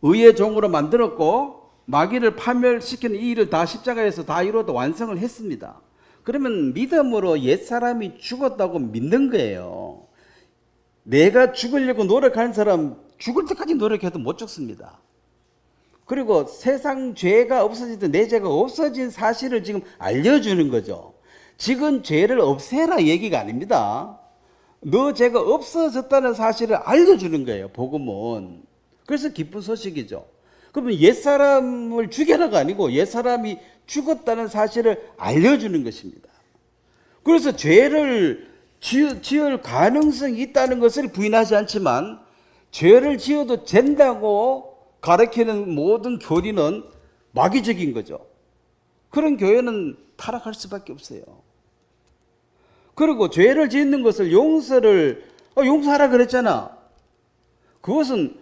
Speaker 1: 의의 종으로 만들었고 마귀를 파멸시키는 이 일을 다 십자가에서 다 이루어도 완성을 했습니다. 그러면 믿음으로 옛사람이 죽었다고 믿는 거예요. 내가 죽으려고 노력하는 사람 죽을 때까지 노력해도 못 죽습니다. 그리고 세상 죄가 없어지든 내 죄가 없어진 사실을 지금 알려주는 거죠. 지금 죄를 없애라 얘기가 아닙니다. 너 죄가 없어졌다는 사실을 알려주는 거예요, 복음은. 그래서 기쁜 소식이죠. 그러면 옛사람을 죽여라가 아니고 옛사람이 죽었다는 사실을 알려주는 것입니다. 그래서 죄를 지을 가능성이 있다는 것을 부인하지 않지만 죄를 지어도 된다고 가르치는 모든 교리는 마귀적인 거죠. 그런 교회는 타락할 수밖에 없어요. 그리고 죄를 짓는 것을 용서하라 그랬잖아. 그것은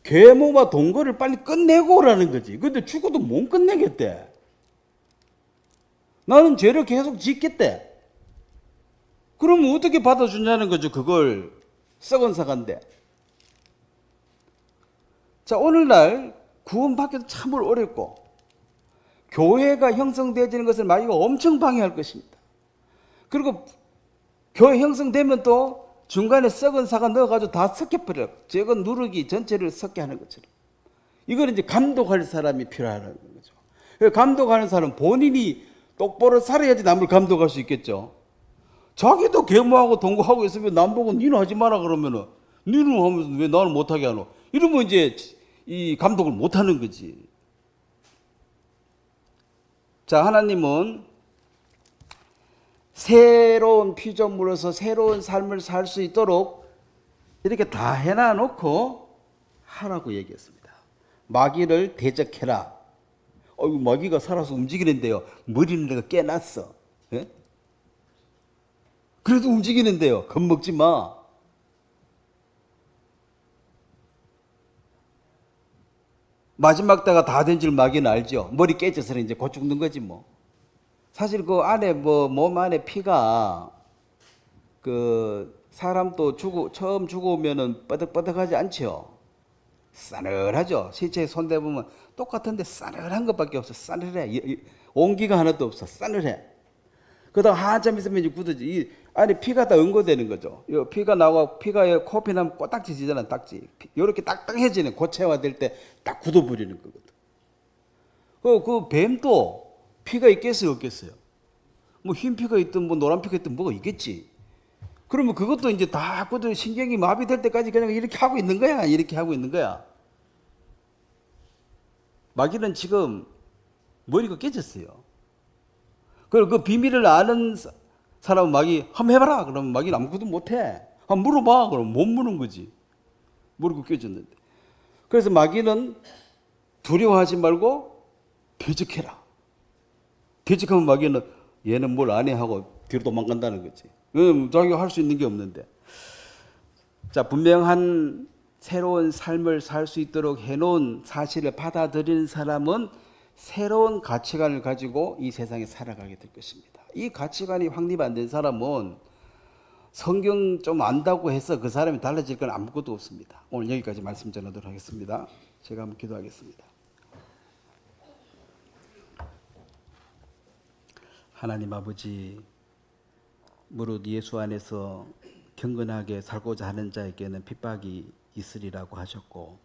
Speaker 1: 계모와 동거를 빨리 끝내고 오라는 거지. 근데 죽어도 못 끝내겠대. 나는 죄를 계속 짓겠대. 그럼 어떻게 받아주냐는 거죠. 그걸 썩은 사과인데. 자, 오늘날 구원받기도 참으로 어렵고 교회가 형성되어지는 것을 마귀가 엄청 방해할 것입니다. 그리고 교회 형성되면 또 중간에 썩은 사과 넣어가지고 다 섞여버려요. 저거 누르기 전체를 섞게 하는 것처럼. 이거는 이제 감독할 사람이 필요하다는 거죠. 감독하는 사람은 본인이 똑바로 살아야지 남을 감독할 수 있겠죠. 자기도 계모하고 동거하고 있으면 남 보고 니는 하지 마라 그러면은 니는 하면서 왜 나는 못하게 하노? 이러면 이제 이 감독을 못하는 거지. 자, 하나님은 새로운 피조물로서 새로운 삶을 살 수 있도록 이렇게 다 해놔놓고 하라고 얘기했습니다. 마귀를 대적해라. 마귀가 살아서 움직이는데요. 머리는 내가 깨놨어. 예? 그래도 움직이는데요. 겁먹지 마. 마지막 때가 다 된 줄 마귀는 알죠. 머리 깨져서 이제 곧 죽는 거지 뭐. 사실 그 안에 몸 안에 피가 사람 또 처음 죽어오면은 뻐덕뻐덕하지 않죠. 싸늘하죠. 실제 손 대보면 똑같은데 싸늘한 것밖에 없어. 싸늘해. 온기가 하나도 없어. 싸늘해. 그러다가 한참 있으면 이제 굳어지. 이 안에 피가 다 응고되는 거죠. 피가 나와 피가 코피 나면 꼬딱지 지잖아. 딱지. 이렇게 딱딱해지는 고체화될 때 딱 굳어버리는 거거든. 그 뱀도 피가 있겠어요, 없겠어요? 뭐 흰 피가 있든 뭐 노란 피가 있든 뭐가 있겠지. 그러면 그것도 이제 다 굳어 신경이 마비될 때까지 그냥 이렇게 하고 있는 거야. 이렇게 하고 있는 거야. 마귀는 지금 머리가 깨졌어요. 그리고 그 비밀을 아는 사람은 마귀 한번 해봐라 그러면 마귀는 아무것도 못해. 한번 물어봐 그러면 못 무는 거지. 머리가 깨졌는데. 그래서 마귀는 두려워하지 말고 대적해라. 대적하면 마귀는 얘는 뭘 안 해 하고 뒤로 도망간다는 거지. 자기가 할 수 있는 게 없는데. 자, 분명한 새로운 삶을 살 수 있도록 해놓은 사실을 받아들이는 사람은 새로운 가치관을 가지고 이 세상에 살아가게 될 것입니다. 이 가치관이 확립 안 된 사람은 성경 좀 안다고 해서 그 사람이 달라질 건 아무것도 없습니다. 오늘 여기까지 말씀 전하도록 하겠습니다. 제가 한번 기도하겠습니다. 하나님 아버지, 무릇 예수 안에서 경건하게 살고자 하는 자에게는 핍박이 있으리라고 하셨고,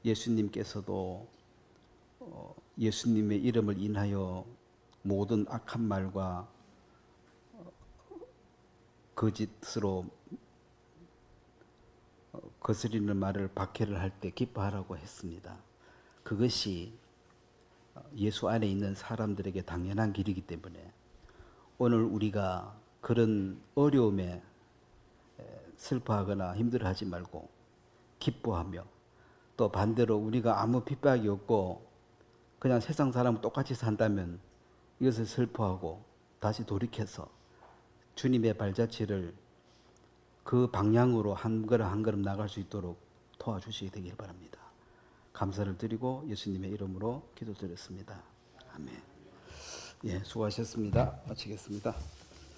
Speaker 1: 예수님께서도 예수님의 이름을 인하여 모든 악한 말과 거짓으로 거스리는 말을 박해를 할 때 기뻐하라고 했습니다. 그것이 예수 안에 있는 사람들에게 당연한 길이기 때문에 오늘 우리가 그런 어려움에 슬퍼하거나 힘들어하지 말고 기뻐하며, 또 반대로 우리가 아무 핍박이 없고 그냥 세상 사람 똑같이 산다면 이것을 슬퍼하고 다시 돌이켜서 주님의 발자취를 그 방향으로 한 걸음 한 걸음 나갈 수 있도록 도와주시게 되길 바랍니다. 감사를 드리고 예수님의 이름으로 기도드렸습니다. 아멘. 예, 수고하셨습니다. 마치겠습니다.